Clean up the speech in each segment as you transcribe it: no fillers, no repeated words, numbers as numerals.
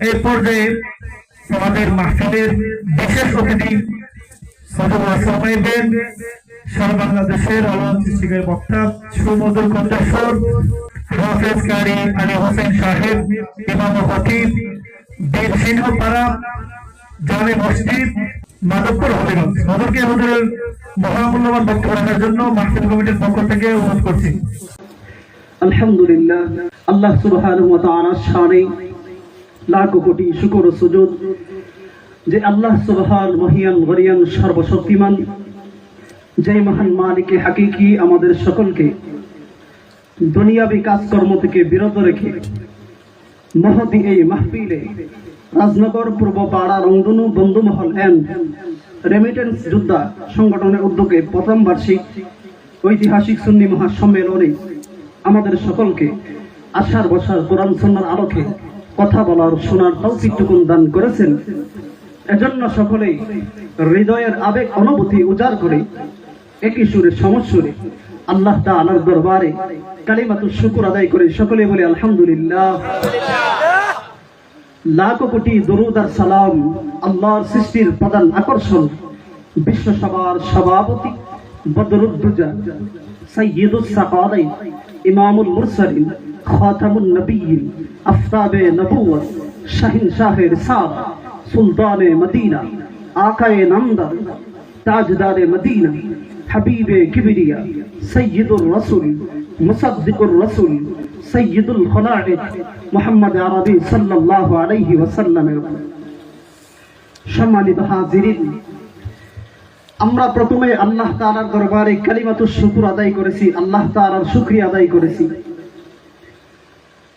এই পর্যায়ে আমাদের মাহফিলের বিশেষ অতিথি সারা বাংলাদেশের আলোড়ন সৃষ্টিকারী বক্তা সুমধুর কণ্ঠস্বর হাফেজ কারি আলী হোসেন সাহেব, ইমাম ও খতিব, বীর সিংহপাড়া জামে মসজিদ, মাধবপুর হবিগঞ্জ। ওদেরকে আমাদের মহামূল্যবান বক্তব্য রাখার জন্য মাহফিল কমিটির পক্ষ থেকে অনুরোধ করছি। আলহামদুলিল্লাহ, আল্লাহ সুবহানাহু ওয়া তাআলার শানে লাখ কোটি শুকর ও সুজুদ যে আল্লাহ সুবহান মহিয়ান গরিয়ান সর্বশক্তিমান, যে মহান মালিকে হাকিকি আমাদের সকলকে দুনিয়াবী কাজকর্ম থেকে বিরত রেখে মহতি এই মাহফিলে রাজনগর পূর্ব পাড়া রংধনু বন্ধুমহল এন্ড রেমিটেন্স যোদ্ধা সংগঠনের উদ্যোগে প্রথম বার্ষিক ঐতিহাসিক সুন্নি মহাসম্মেলনে আমাদের সকলকে আশার বসার কোরআন সুন্নাহর আলোকে কথা বলার শোনার তৌফিকটুকুন দান করেছেন। এজন্য সকলেই হৃদয়ের আবেগ অনুভূতি উজাড় করে একই সুরে সমস্বরে আল্লাহ তাআলার দরবারে কালিমাতুশ শুকর আদায় করে সকলে বলে আলহামদুলিল্লাহ। লাখ কোটি দরুদ আর সালাম আল্লাহর সৃষ্টির প্রধান আকর্ষণ বিশ্বসভার সভাপতি বদরুদ্দুজা সাইয়্যিদুস সাকালাইন ইমামুল মুরসালিন খাতামুন নবিয়্যিন আফতাবে নবুওয়াত শাহিনশাহে রিসালাত সুলতানে মদিনা আকায়ে নামদার তাজদারে মদিনা হাবিবে কিবরিয়া সাইয়্যিদুর রাসূল মুসাদ্দিকুর রাসূল সৈয়দুল খলাইক মুহাম্মদ আরবি সাল্লাল্লাহু আলাইহি ওয়াসাল্লামের সম্মানিত হাজিরিন, আমরা প্রথমে আল্লাহ তাআলার দরবারে কালিমাতুশ শুকর আদায় করেছি, আল্লাহ তাআলার শুকরিয়া আদায় করেছি।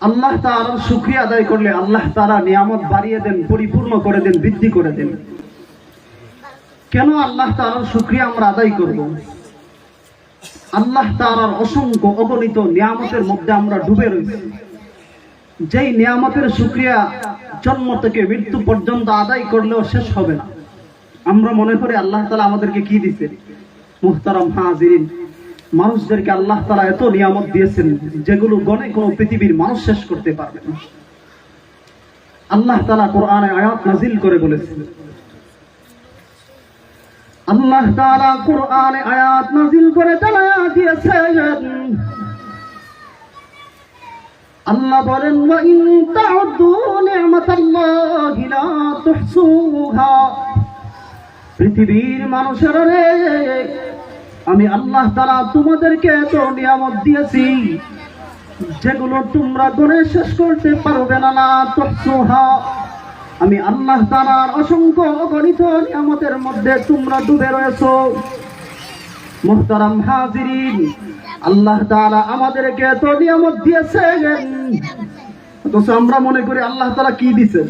আল্লাহ তাআলার শুকরিয়া আদায় করলে আল্লাহ তাআলা নিয়ামত বাড়িয়ে দেন, পরিপূর্ণ করে দেন, বৃদ্ধি করে দেন। কেন আল্লাহ তাআলার শুকরিয়া আমরা আদায় করব? আল্লাহ তাআলার অসংখ্য অগণিত নিয়ামতের মধ্যে আমরা ডুবে রয়েছি, যেই নিয়ামতের শুকরিয়া জন্ম থেকে মৃত্যু পর্যন্ত আদায় করলেও শেষ হবে না। আমরা মনে করি আল্লাহ তাআলা আমাদেরকে কি দিয়েছেন। মুহতারাম হাজিরিন, মানুষদেরকে আল্লাহ তাআলা এত নিয়ামত দিয়েছেন যেগুলো গণে কোনো পৃথিবীর মানুষ শেষ করতে পারবে না। আল্লাহ তাআলা কোরআনে আয়াত নাজিল করে বলেছেন, আল্লাহ তাআলা কোরআনে আয়াত নাযিল করে জানায়া দিয়েছেন, আল্লাহ বলেন ওয়া ইন তাউদ্দু নি'মাতাল্লাহি লা তুহসুহা। পৃথিবীর মানুষেরা রে, আমি আল্লাহ তাআলা তোমাদেরকে এত নিয়ামত দিয়েছি যেগুলো তোমরা গণে শেষ করতে পারবে না। লা তুহসুহা, আমি আল্লাহ তাআলার অসংখ্য অগণিত নিয়ামতের মধ্যে তোমরা ডুবে রয়েছো। মুহতারাম হাজিরিন, আল্লাহ তাআলা আমাদেরকে এত নিয়ামত দিয়েছেন, অথচ আমরা মনে করি আল্লাহ তাআলা কি দিয়েছেন।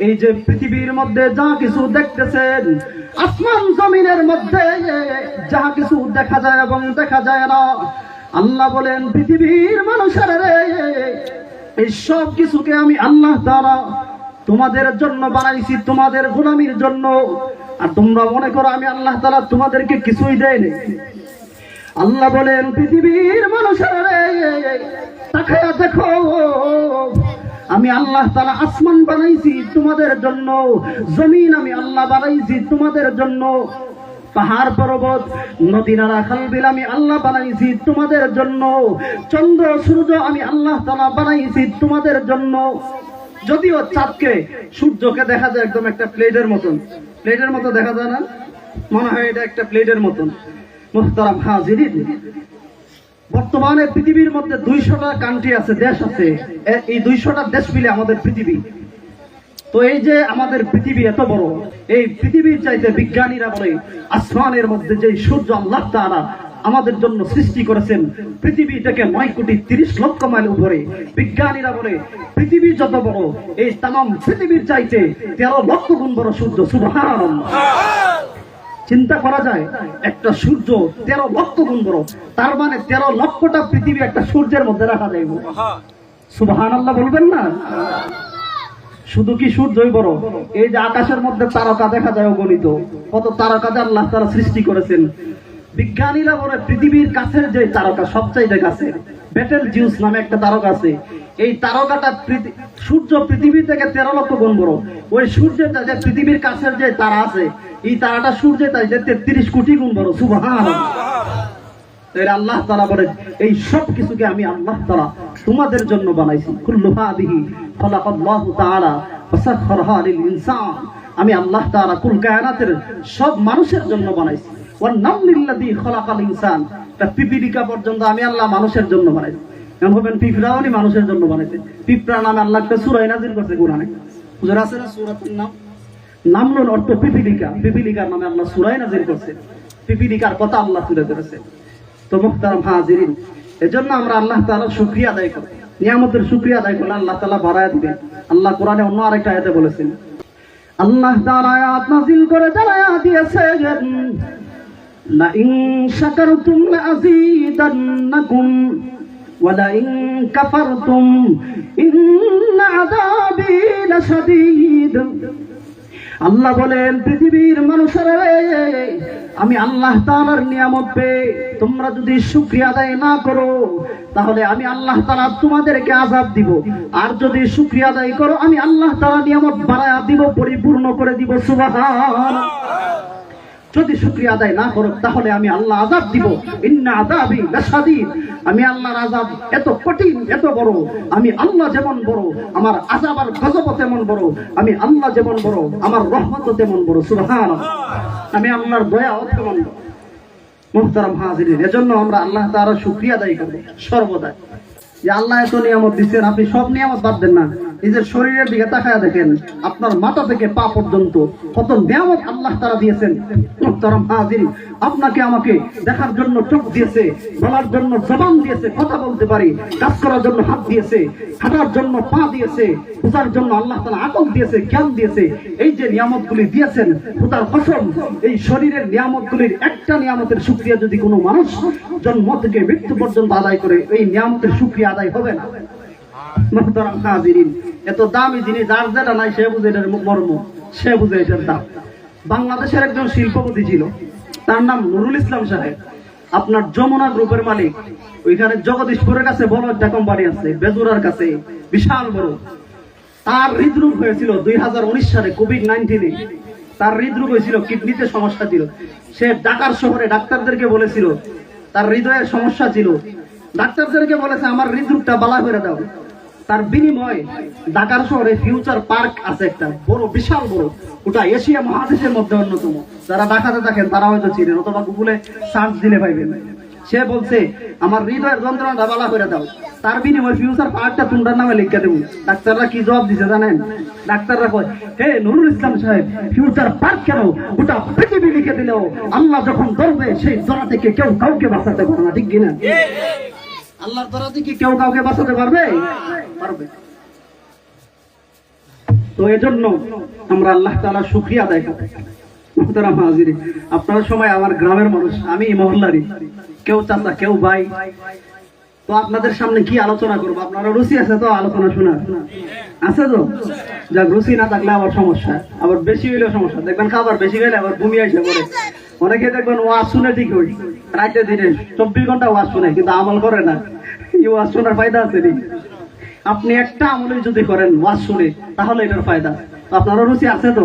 এই যে পৃথিবীর মধ্যে যা কিছু দেখতেছেন, আসমান জমিনের মধ্যে যা কিছু দেখা যায় এবং দেখা যায় না, আল্লাহ বলেন পৃথিবীর মানুষেরা রে, এই সব কিছুকে আমি আল্লাহ তাআলা তোমাদের জন্য বানাইছি, তোমাদের গোলামির জন্য। আর তোমরা মনে করো আমি আল্লাহ তাআলা তোমাদেরকে কিছুই দেয়নি। আল্লাহ বলেন পৃথিবীর মানুষেরা রে, তাকায়া দেখো, আমি আল্লাহ তাআলা আসমান বানাইছি তোমাদের জন্য, জমিন আমি আল্লাহ বানাইছি তোমাদের জন্য, পাহাড় পর্বত নদী নালা খাল বিল আমি আল্লাহ বানাইছি তোমাদের জন্য, চন্দ্র সূর্য আমি আল্লাহ তাআলা বানাইছি তোমাদের জন্য। যদিও চাঁদকে সূর্যকে দেখা যায় একদম একটা প্লেটের মতন দেখা যায় না, মনে হয় এটা একটা প্লেটের মতন। মুহতারাম হাজিরিন, বর্তমানে পৃথিবীর মধ্যে 200টা কান্ট্রি আছে, দেশ আছে। এই 200টা দেশ মিলে আমাদের পৃথিবী। তো এই যে আমাদের পৃথিবী এত বড়, এই পৃথিবীর চাইতে বিজ্ঞানীরা বলে আসমানের মধ্যে যে সূর্য আল্লাহ তাআলা আমাদের জন্য সৃষ্টি করেছেন, পৃথিবী থেকে 9,30,00,000 মাইল উপরে। বিজ্ঞানীরা বলে পৃথিবী যত বড়, এই তামাম পৃথিবীর চাইতে 13 লক্ষ গুণ বড় সূর্য। সুবহানাল্লাহ, চিন্তা করা যায়, একটা সূর্য 13 লক্ষ গুণ বড়, তার মানে 13 লক্ষটা পৃথিবী একটা সূর্যের মধ্যে রাখা যায়। সুবহানাল্লাহ বলবেন না? শুধু কি সূর্যই বড়, এই যে আকাশের মধ্যে তারকা দেখা যায় অগণিত, কত তারকা আল্লাহ তাআলা সৃষ্টি করেছেন। বিজ্ঞানীরা বলে পৃথিবীর কাছের যে তারকা সবচাইতে কাছে বেটেল জিউস নামে একটা তারকা আছে, এই তারকাটা সূর্য পৃথিবী থেকে 13 লক্ষ গুণ বড়। ওই সূর্যটা যে পৃথিবীর কাছের যে তারা আছে, এই তারাটা সূর্যের চাইতে 33 কোটি গুণ বড়। সুবহানাল্লাহ। আল্লাহ তাআলা বলেন এই সব কিছুকে আমি আল্লাহ তাআলা তোমাদের জন্য বানাইছি। কুল্লু হাদিহি খালাকাল্লাহু তাআলা ওয়া সাখখারাহা লিল ইনসান। আমি আল্লাহ তাআলা কুল কায়নাতের সব মানুষের জন্য বানাইছি। ওয়া নামলিল্লাযী খালাকাল ইনসান, তা পিপিলিকা পর্যন্ত আমি আল্লাহ মানুষের জন্য বানাইছি। এমন হবেন পিঁপড়াওনি মানুষের জন্য বানাইছে। পিঁপড়া নামে আল্লাহ একটা সূরা নাযিল করছে কোরআনে। হুজুর আছে না সূরাতুন নাম? নামলুর অর্থ পিপিলিকা। পিপিলিকার নামে আল্লাহ সূরা নাযিল করছে। পিপিলিকার কথা আল্লাহ তুলে ধরেছে। তো মুহতারাম হাজিরিন, এজন্য আমরা আল্লাহ তাআলার শুকরিয়া আদায় করি। নিয়ামতের শুকরিয়া আদায় করলে আল্লাহ তাআলা বাড়ায় দিবেন। আল্লাহ কোরআনে অন্য আরেকটা আয়াতে বলেছেন, আল্লাহ তাআলা আয়াত নাযিল করে জানায়া দিয়েছেন, লা ইন শাকারতুম লা আযীদান্নাকুম ওয়া লা ইন কাফারতুম ইন্না আযাবি লাশাদীদ। আল্লাহ বলেন পৃথিবীর মানুষেরা, আমি আল্লাহ তাআলার নিয়ামত পেয়ে তোমরা যদি শুকরিয়া আদায় না করো তাহলে আমি আল্লাহ তাআলা তোমাদেরকে আযাব দিব। আর যদি শুকরিয়া আদায় করো আমি আল্লাহ তাআলা নিয়ামত বাড়ায়া দিব, পরিপূর্ণ করে দিব। সুবহানাল্লাহ। যদি শুকরিয়া আদায় না করো তাহলে আমি আল্লাহ আযাব দিব। ইন্না আযাবি লাশাদীদ। আমি আল্লাহর আযাব এত কঠিন, এত বড়। আমি আল্লাহ যেমন বড়, আমার আযাব আর গজব তেমন বড়। আমি আল্লাহ যেমন বড়, আমার রহমত তেমন বড়। সুবহানাল্লাহ। আমি আল্লাহর দয়াও তেমন বড়। মুহতারাম হাজিরিন, এজন্য আমরা আল্লাহ তাআলার শুকরিয়া আদায় করব সর্বদা। যে আল্লাহ এত নিয়ামত দিচ্ছেন, আপনি সব নিয়ামত বাদ দেন না। নিজের শরীরের দিকে তাকায় দেখেন, আপনার মাথা থেকে পা পর্যন্ত কত নিয়ামত আল্লাহ তাআলা দিয়েছেন। মুহতারাম হাজিরিন, আপনাকে আমাকে দেখার জন্য চোখ দিয়েছে, বলার জন্য জবান দিয়েছে, কথা বলতে পারি, কাজ করার জন্য হাত দিয়েছে, হাঁটার জন্য পা দিয়েছে, বুঝার জন্য আল্লাহ তাআলা আকল দিয়েছে, জ্ঞান দিয়েছে। এই যে নিয়ামতগুলি দিয়েছেন, খোদার কসম, এই শরীরের নিয়ামতগুলির একটা নিয়ামতের শুকরিয়া যদি কোনো মানুষ জন্ম থেকে মৃত্যু পর্যন্ত আদায় করে, এই নিয়ামতের শুকরিয়া আদায় হবে না। মুহতারাম হাজিরিন, এত দামি জিনিস যার যেটা নাই সে বুঝে এটার মর্ম, সে বুঝে এটার দাম। বাংলাদেশের একজন শিল্পপতি ছিল, তার নাম নুরুল ইসলাম সাহেব। আপনার যমুনা গ্রুপের মালিক। ওইখানে জগদীশপুরের কাছে বড় একটা কোম্পানি আছে, বেজুরার কাছে, বিশাল বড়। তার হৃদরোগ হয়েছিল 2019 সালে, কোভিড-19। তার হৃদরোগ হয়েছিল, কিডনিতে সমস্যা ছিল। সে ঢাকার শহরে ডাক্তারদেরকে বলেছিল, তার হৃদয়ের সমস্যা ছিল। ডাক্তারদেরকে বলেছে আমার হৃদরোগটা বালা করে দাও। তার বিনিময়ে ঢাকার শহরে ফিউচার পার্ক আছে একটা বড়, বিশাল বড়। ওটা এশিয়া মহাদেশের মধ্যে অন্যতম। যারা ঢাকাতে থাকেন তারা হয়তো চিনেন, অথবা গুগলে সার্চ দিলে পাইবেন। সে বলছে আমার হৃদয়ের যন্ত্রণাটা বালা করে দাও, তার বিনিময়ে ফিউচার পার্কটা তোমরা নামে লিখে দেবো। ডাক্তাররা কি জবাব দিছে জানেন? ডাক্তাররা কয়, হে নুরুল ইসলাম সাহেব, ফিউচার পার্ক কেন, গোটা পৃথিবী লিখে দিলেও আল্লাহ যখন ধরবে সেই ধরা থেকে কেউ কাউকে বাঁচাতে পারে না। ঠিক কিনা? আল্লাহর ধরা থেকে কেউ কাউকে বাঁচাতে পারবে? পারবে। তো এজন্য আমরা আল্লাহ তাআলার শুকরিয়া আদায় করি। মুহতারাম হাজিরিন, আপনারা সবাই আমার গ্রামের মানুষ, আমি মহল্লারই, কেউ চাচা, কেউ ভাই। তো আপনাদের সামনে কি আলোচনা করবো? আপনারা রুচি আছে তো আলোচনা শোনার? আছে তো? যাক, রুচি না থাকলে আবার সমস্যা, আবার বেশি হইলেও সমস্যা। দেখবেন খাবার বেশি হইলে আবার বমি আসে পরে। অনেকে দেখবেন ওয়াজ শুনে ঠিক হই, রাইতে দিনে 24 ঘন্টা ওয়াজ শুনে, কিন্তু আমল করে না। এই ওয়াজ শোনার ফায়দা আছে নি? আপনি একটা আমলে যদি করেন ওয়াজ শুনে, তাহলে এটার ফায়দা। তো আপনারা রুচি আছে তো?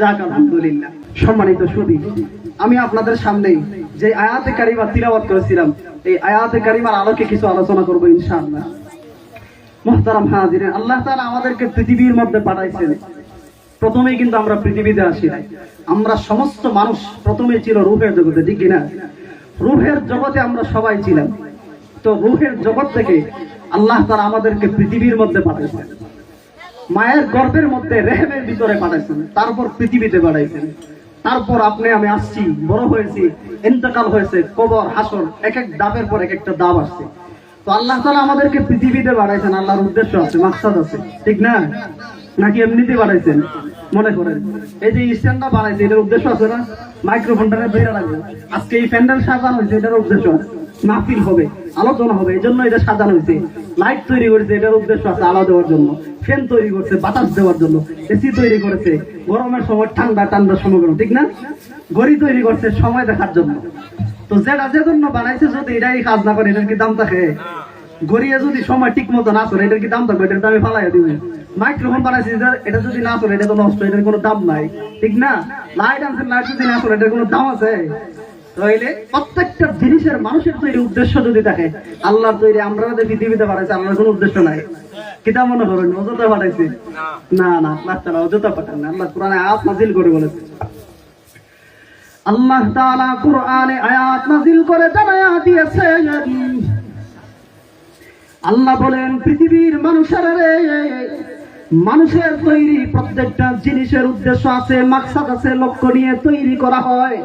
যাক, আলহামদুলিল্লাহ। সম্মানিত সুধী, আমি আপনাদের সামনে যে আয়াতে কারিমা তিলাওয়াত করেছিলাম, এই আয়াতে কারিমার আলোকে কিছু আলোচনা করবো ইনশাআল্লাহ। মুহতারাম হাজিরিন, আল্লাহ তাআলা আমাদেরকে পৃথিবীর মধ্যে পাঠাইছেন। প্রথমেই কিন্তু আমরা পৃথিবীতে আসি নাই। আমরা সমস্ত মানুষ প্রথমেই ছিল রূহের জগতে। ঠিক কিনা? রূহের জগতে আমরা সবাই ছিলাম। তো রূহের জগৎ থেকে আল্লাহ তাআলা আমাদেরকে পৃথিবীর মধ্যে পাঠাইছেন। মায়ের গর্ভের মধ্যে রেহেমের ভিতরে পাঠাইছেন, তারপর পৃথিবীতে পাঠাইছেন। তারপর আপনি আমি আসছি, বড় হয়েছি, ইন্তেকাল হয়েছে, কবর, হাসর, এক এক দাবের পর এক একটা দাব আসছে। তো আল্লাহ তাআলা আমাদেরকে পৃথিবীতে পাঠাইছেন, আল্লাহর উদ্দেশ্য আছে, মাকসাদ আছে। ঠিক না? নাকি এমনিতে বানাইছেন? মনে করেন এই যে স্ট্যান্ডটা বানাইছে, এটার উদ্দেশ্য আছে না? মাইক্রোফোনটা বেরিয়ে রাখবে। আজকে এই প্যান্ডেল সাজানো হয়েছে, এটার উদ্দেশ্য আছে, মাহফিল হবে, আলোচনা হবে, এই জন্য এটা সাজানো হয়েছে। লাইট তৈরি করেছে, এটার উদ্দেশ্য আছে আলো দেওয়ার জন্য। ফ্যান তৈরি করছে বাতাস দেওয়ার জন্য। এসি তৈরি করেছে গরমের সময় ঠান্ডা, ঠান্ডার সময় গরম। ঠিক না? ঘড়ি তৈরি করছে সময় দেখার জন্য। তো যেটা যে জন্য বানাইছে, যদি এটাই কাজ না করে, এটার কি দাম থাকে? গড়িয়ে যদি সময় ঠিক মতো না চলে এটার কি দাম থাকবে? এটার দামে ফালাইয়া দিবে। মাইক্রোফোন বানাইছি এটা যদি না চলে এটা তো নষ্ট, এটার কোনো দাম নাই, ঠিক না? লাইট আনছেন, লাইট যদি না চলে এটার কোনো দাম আছে? তাহলে প্রত্যেকটা জিনিসের মানুষের তৈরি উদ্দেশ্য যদি থাকে, আল্লাহর তৈরি আমরা পৃথিবীতে পাঠাইছে, আল্লাহর কোনো উদ্দেশ্য নাই। কিতাব মনে করেন অযথা পাঠাইছে? না না, বাচ্চারা অযথা পাঠান না। আল্লাহ কোরআনে আয়াত নাযিল করে বলেছে, আল্লাহ তাআলা কোরআনে আয়াত নাযিল করে জানায়া দিয়েছেন, আল্লাহ বলেন পৃথিবীর মানুষের তৈরি প্রত্যেকটা জিনিসের উদ্দেশ্য আছে, মাকসাদ আছে, লক্ষ্য নিয়ে তৈরি করা হয়।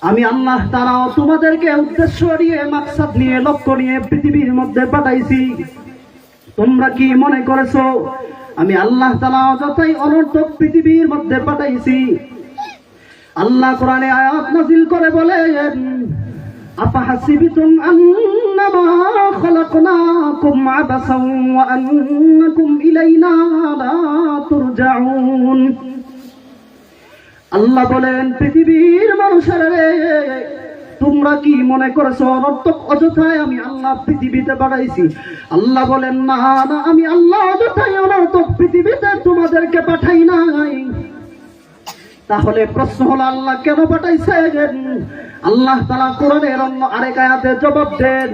আমি আল্লাহ তাআলা তোমাদেরকে উদ্দেশ্য নিয়ে, মাকসাদ নিয়ে, লক্ষ্য নিয়ে পৃথিবীর মধ্যে পাঠাইছি। তোমরা কি মনে করেছো আমি আল্লাহ তাআলা যতই অনর্থক পৃথিবীর মধ্যে পাঠাইছি? আল্লাহ কোরআনে আয়াত নাযিল করে বলেন, আফাহাসিবতুম আন্নামা খালাকনাকুম আবাসান ওয়া আন্নাকুম ইলাইনা লা তুরজাউন। আল্লাহ বলেন পৃথিবীর মানুষেরা, তোমরা কি মনে করেছো অনর্থক অযথায় আমি আল্লাহ পৃথিবীতে পাঠাইছি? আল্লাহ বলেন না না, আমি আল্লাহ অযথায় অনর্থক পৃথিবীতে তোমাদেরকে পাঠাই নাই। তাহলে প্রশ্ন হলো আল্লাহ কেন পাঠাইছেন? আল্লাহ তাআলা কোরআনের অন্য আরেক আয়াতে জবাব দেন,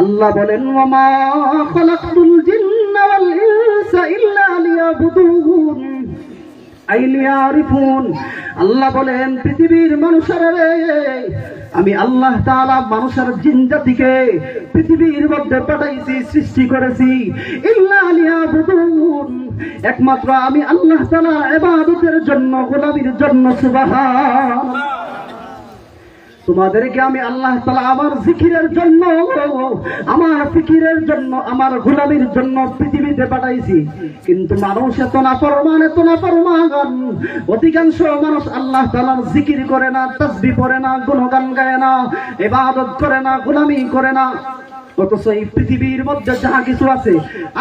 আল্লাহ বলেন ওয়ামা খালাকতুল জিন্না ওয়াল ইনসা ইল্লা লিয়াবুদুন আই লিয়ারিফুন। আল্লাহ বলেন পৃথিবীর মানুষেরা, আমি আল্লাহ তাআলা মানুষের জিন জাতিকে পৃথিবীর মধ্যে পাঠাইছি, সৃষ্টি করেছি, ইল্লা লিয়াবুদুন, একমাত্র আমি আল্লাহ তাআলার ইবাদতের জন্য, গোলামির জন্য। সুবহানাল্লাহ। তোমাদেরকে আমি আল্লাহ তাআলা আমার জিকিরের জন্য, আমার ফিকিরের জন্য, আমার গোলামির জন্য পৃথিবীতে পাঠাইছি। কিন্তু মানুষ এত নাফরমান, এত নাফরমান, অধিকাংশ মানুষ আল্লাহ তাআলার জিকির করে না, তাসবিহ পড়ে না, গুণগান গায় না, ইবাদত করে না, গোলামি করে না। অথচ এই পৃথিবীর মধ্যে যাহা কিছু আছে,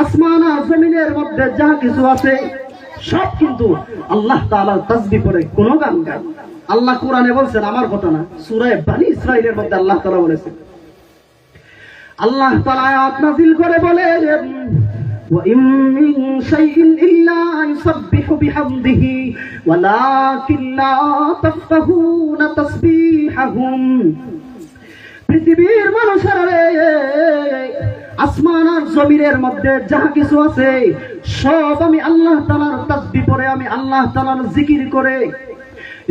আসমান আর জমিনের মধ্যে যাহা কিছু আছে, সব কিন্তু আল্লাহ তাআলার তাসবিহ পড়ে, গুণগান গায়। আল্লাহ কোরআনে বলছেন, আমার কথা না, সূরা বনী ইসরাঈলের মধ্যে আল্লাহ তাআলা বলেছেন। আল্লাহ তাআলা আয়াত নাযিল করে বলেন, ওয়া ইন মিন শাইইন ইল্লা ইউসাব্বিহু বিহামদিহি ওয়ালাকিন লা তাফকাহুনা তাসবিহাহুম। পৃথিবীর মানুষেরা, আসমান আর জমিনের মধ্যে যাহা কিছু আছে, সব আমি আল্লাহ তাআলার তাসবিহ পড়ে, আমি আল্লাহ তাআলার জিকির করে।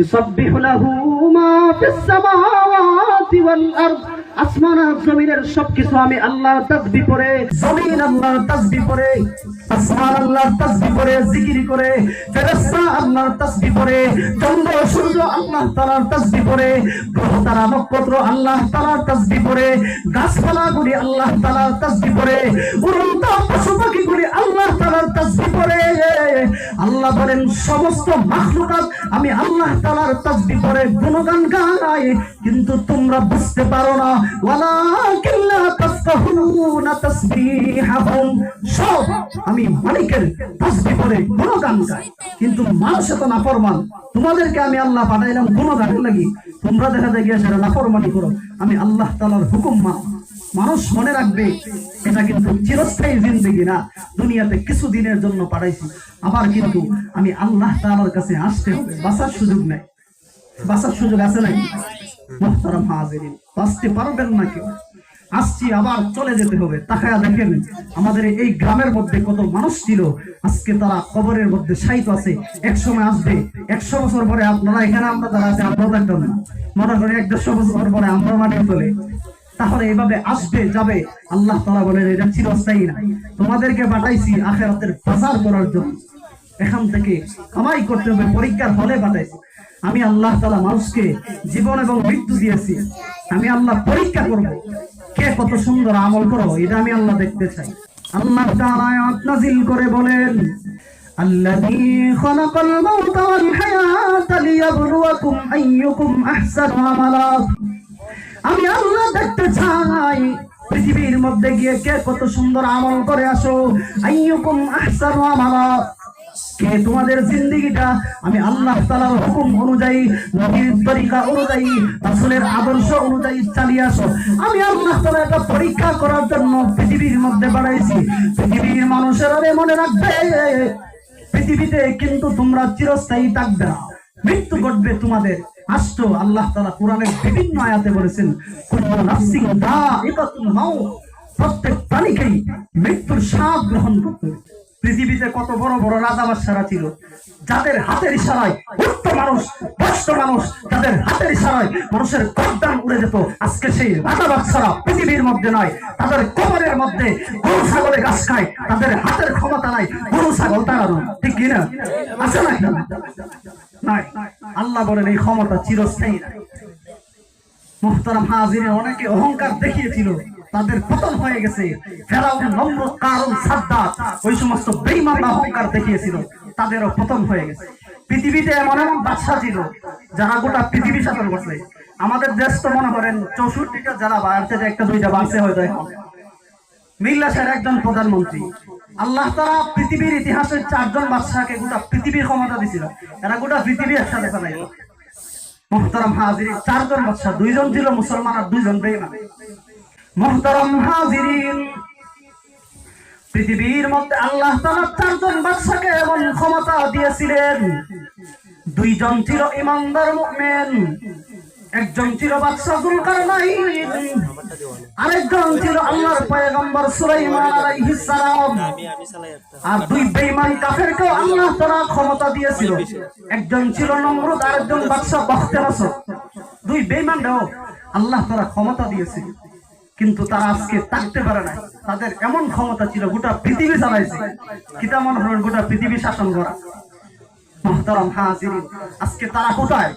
ইউসাব্বিহু লাহু মা ফিস সামাওয়াতি ওয়াল আরদ, আসমান আর জমিনের সবকিছু আমি আল্লাহর তাসবিহ পড়ে, জমিন আল্লাহর তাসবিহ পড়ে, আসমান আল্লাহর তাসবিহ পড়ে, জিকির করে, ফেরেশতা আল্লাহর তাসবিহ পড়ে, চন্দ্র সূর্য আল্লাহ তাআলার তাসবিহ পড়ে, গ্রহ তারা নক্ষত্র আল্লাহ তাআলার তাসবিহ পড়ে, গাছপালাগুলি আল্লাহ তাআলার তাসবিহ পড়ে, উড়ন্ত পশু পাখিগুলি আল্লাহ তাআলার তাসবিহ পড়ে। আল্লাহ বলেন সমস্ত মাখলুকাত আমি আল্লাহ তাআলার তাসবিহ পড়ে, গুণগান গায়, কিন্তু তোমরা বুঝতে পারো না। ওয়ালাকিন লা তাফকাহুনা তাসবিহাহুম, সব আমি মালিকের তাসবিহ পড়ে, গুণগান গায়, কিন্তু মানুষ এত নাফরমান। তোমাদেরকে আমি আল্লাহ পাঠাইলাম গুণগানের লাগি, তোমরা দেখা যায় গিয়ে সেটা নাফরমানি করো। আমি আল্লাহ তাআলার হুকুম মানো। মানুষ মনে রাখবে এটা কিন্তু চিরস্থায়ী জিন্দেগি না, দুনিয়াতে কিছু দিনের জন্য পাঠাইছি, আবার কিন্তু আমি আল্লাহ তাআলার কাছে আসতে হবে, বাঁচার সুযোগ নেই। বাঁচার সুযোগ আছে নাকি? মুহতারাম হাজিরিন, বাঁচতে পারবেন না কেউ। আসছি, আবার চলে যেতে হবে। তাকায়া দেখেন আমাদের এই গ্রামের মধ্যে কত মানুষ ছিল, আজকে তারা কবরের মধ্যে শায়িত আছে। এক সময় আসবে, 100 বছর পরে আপনারা এখানে, আমরা যারা আছে আমরাও থাকতাম না, মনে করে 100-150 বছর পরে আমরা মাটিতে চলে। তাহলে এভাবে আসবে যাবে। আল্লাহ তাআলা বলেন এটা চিরস্থায়ী না, তোমাদেরকে পাঠাইছি আখিরাতের বাজার করার জন্য। এখান থেকে কামাই করতে হবে, পরীক্ষার হলে পাঠাইছি। আমি আল্লাহ তাআলা মানুষকে জীবন এবং মৃত্যু দিয়েছি, আমি আল্লাহ পরীক্ষা করব কে কত সুন্দর আমল করো, এটা আমি আল্লাহ দেখতে চাই। আল্লাহ তাআলা আয়াত নাযিল করে বলেন, আল্লাযী খালাকাল মাউতা ওয়াল হায়াতা লিয়াবলুয়াকুম আইয়ুকুম আহসানু আমালা। আমি আল্লাহ দেখতে চাই পৃথিবীর মধ্যে গিয়ে কে কত সুন্দর আমল করে আসো। আইয়ুকুম আহসানু আমালা, কে তোমাদের জিন্দেগিটা আমি আল্লাহ তাআলার হুকুম অনুযায়ী, নবীর তরিকা অনুযায়ী, রাসূলের আদর্শ অনুযায়ী চালিয়ে আসো। আমি আল্লাহ তাআলা এটা পরীক্ষা করার জন্য পৃথিবীর মধ্যে বাড়াইছি। পৃথিবীর মানুষেরা মনে রাখবে, পৃথিবীতে কিন্তু তোমরা চিরস্থায়ী থাকবে না, মৃত্যু ঘটবে তোমাদের। আসতো আল্লাহ তাআলা কোরআনের বিভিন্ন আয়াতে বলেছেন, কুল্লু নাফসিন যায়িকাতুল মাউত, প্রত্যেক প্রাণীকেই মৃত্যুর স্বাদ গ্রহণ করতে হবে। পৃথিবীতে কত বড় বড় রাজা বাদশারা ছিল, যাদের হাতের ইশারায় উঠত মানুষ, বসত মানুষ, যাদের হাতের ইশারায় মানুষের গর্দান উড়ে যেত। আজকে সেই রাজা বাদশারা পৃথিবীর মধ্যে নয়, তাদের কবরের মধ্যে গরু ছাগলে ঘাস খায়, তাদের হাতের ক্ষমতা নাই গরু ছাগল তাড়ানো, ঠিক কিনা? আছে নাকি? নাই। আল্লাহ বলেন এই ক্ষমতা চিরস্থায়ী না। মুহতারাম হাজিরিন, অনেকে অহংকার দেখিয়েছিল, তাদের পতন হয়ে গেছে। ফেরাউন, নমরুদ, কারুন, সাদ্দাত, ওই সমস্ত বেঈমানরা অহংকার দেখিয়েছিল, তাদেরও পতন হয়ে গেছে। পৃথিবীতে এমন এমন বাদশা ছিল যারা গোটা পৃথিবী শাসন করছে। আমাদের দেশ তো মনে করেন 64টা জেলা বা একটা দুইটা বাড়ছে হয়তো এখন। মিল্লা স্যার একজন প্রধানমন্ত্রী। আল্লাহ তাআলা পৃথিবীর ইতিহাসে 4 জন বাদশাকে গোটা পৃথিবীর ক্ষমতা দিয়েছিল, এরা গোটা পৃথিবী একসাথে চালাইল। মুহতারাম হাজিরিন, 4 জন বাদশা, 2 জন ছিল মুসলমান আর 2 জন বেঈমান। মুহতারাম হাজিরিন, পৃথিবীর মধ্যে আল্লাহ তাআলা 4 জন বাদশাকে এমন ক্ষমতা দিয়েছিলেন। 2 জন ছিল ইমানদার মুমিন, একজন ছিল বাদশা যুলকারনাইন, আরেকজন ছিল আল্লাহর পয়গম্বর সুলাইমান আলাইহিস সালাম। আর 2 বেঈমান কাফেরকে আল্লাহ তাআলা ক্ষমতা দিয়েছিল, একজন ছিল নমরুদ, আরেকজন বাদশা বখতিয়ার। 2 বেঈমানরাও আল্লাহ তাআলা ক্ষমতা দিয়েছিল, কিন্তু তারা আজকে থাকতে পারে না। তাদের এমন ক্ষমতা ছিল গোটা পৃথিবী চালাইছে, কিতা মনে হল গোটা পৃথিবী শাসন করা। মুহতারাম হাজিরিন, আজকে তারা কোথায়?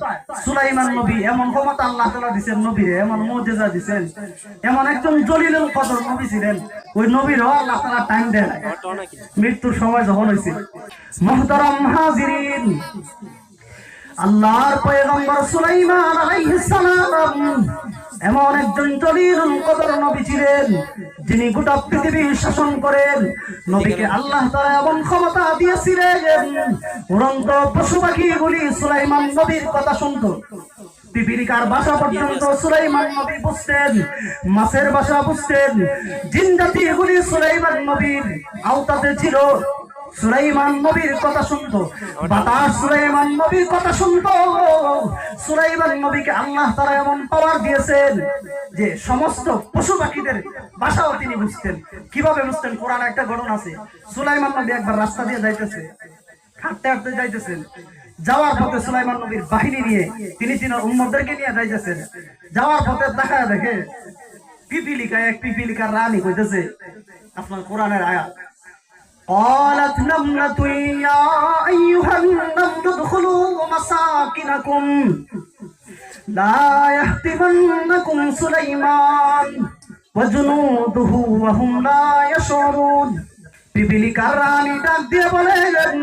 সুলাইমান নবী এমন ক্ষমতা আল্লাহ তাআলা দিবেন নবীরে, এমন মুজিজা দিবেন, এমন একজন জলিলুল কদর নবী ছিলেন, ওই নবীরও আল্লাহ তাআলা টাইম দেন মৃত্যুর সময় যখন হইছে। মুহতারাম হাজিরিন, আল্লাহর পয়গম্বর সুলাইমান আলাইহিস সালাম এমন একজন জলিলুল কদর নবী ছিলেন, যিনি গোটা পৃথিবী শাসন করেন। নবীকে আল্লাহ তাআলা এমন ক্ষমতা দিয়েছিলেন, উড়ন্ত পশু পাখিগুলি সুলাইমান নবীর কথা শুনত। পিপিলিকার ভাষা পর্যন্ত সুলাইমান নবী বুঝতেন, মাছের ভাষা বুঝতেন, জিন জাতিগুলি সুলাইমান নবীর আওতাতে ছিল, সুলাইমান নবীর কথা শুনতো। বাতাস সুলাইমান নবীর কথা শুনতো। সুলাইমান নবীকে আল্লাহ তাআলা এমন পাওয়ার দিয়েছেন যে সমস্ত পশু পাখিদের ভাষাও তিনি বুঝতেন। কিভাবে বুঝতেন? কোরআনে একটা ঘটনা আছে। সুলাইমান নবী একবার রাস্তা দিয়ে যাইতেছে, হাঁটতে হাঁটতে যাইতেছেন, যাওয়ার পথে সুলাইমান নবীর বাহিনী নিয়ে তিনি উম্মতদেরকে নিয়ে যাইতেছেন। যাওয়ার পথে দেখা দেখে পিপিলিকা, এক পিপিলিকার রানী কইতেছে, আপনার কোরআনের আয়াত, قالت نملة يا أيها النمل ادخلوا مساكنكم لا يحطمنكم سليمان وجنوده وهم لا يشعرون। পিপিলিকার রানী ডাক দিয়ে বলেন,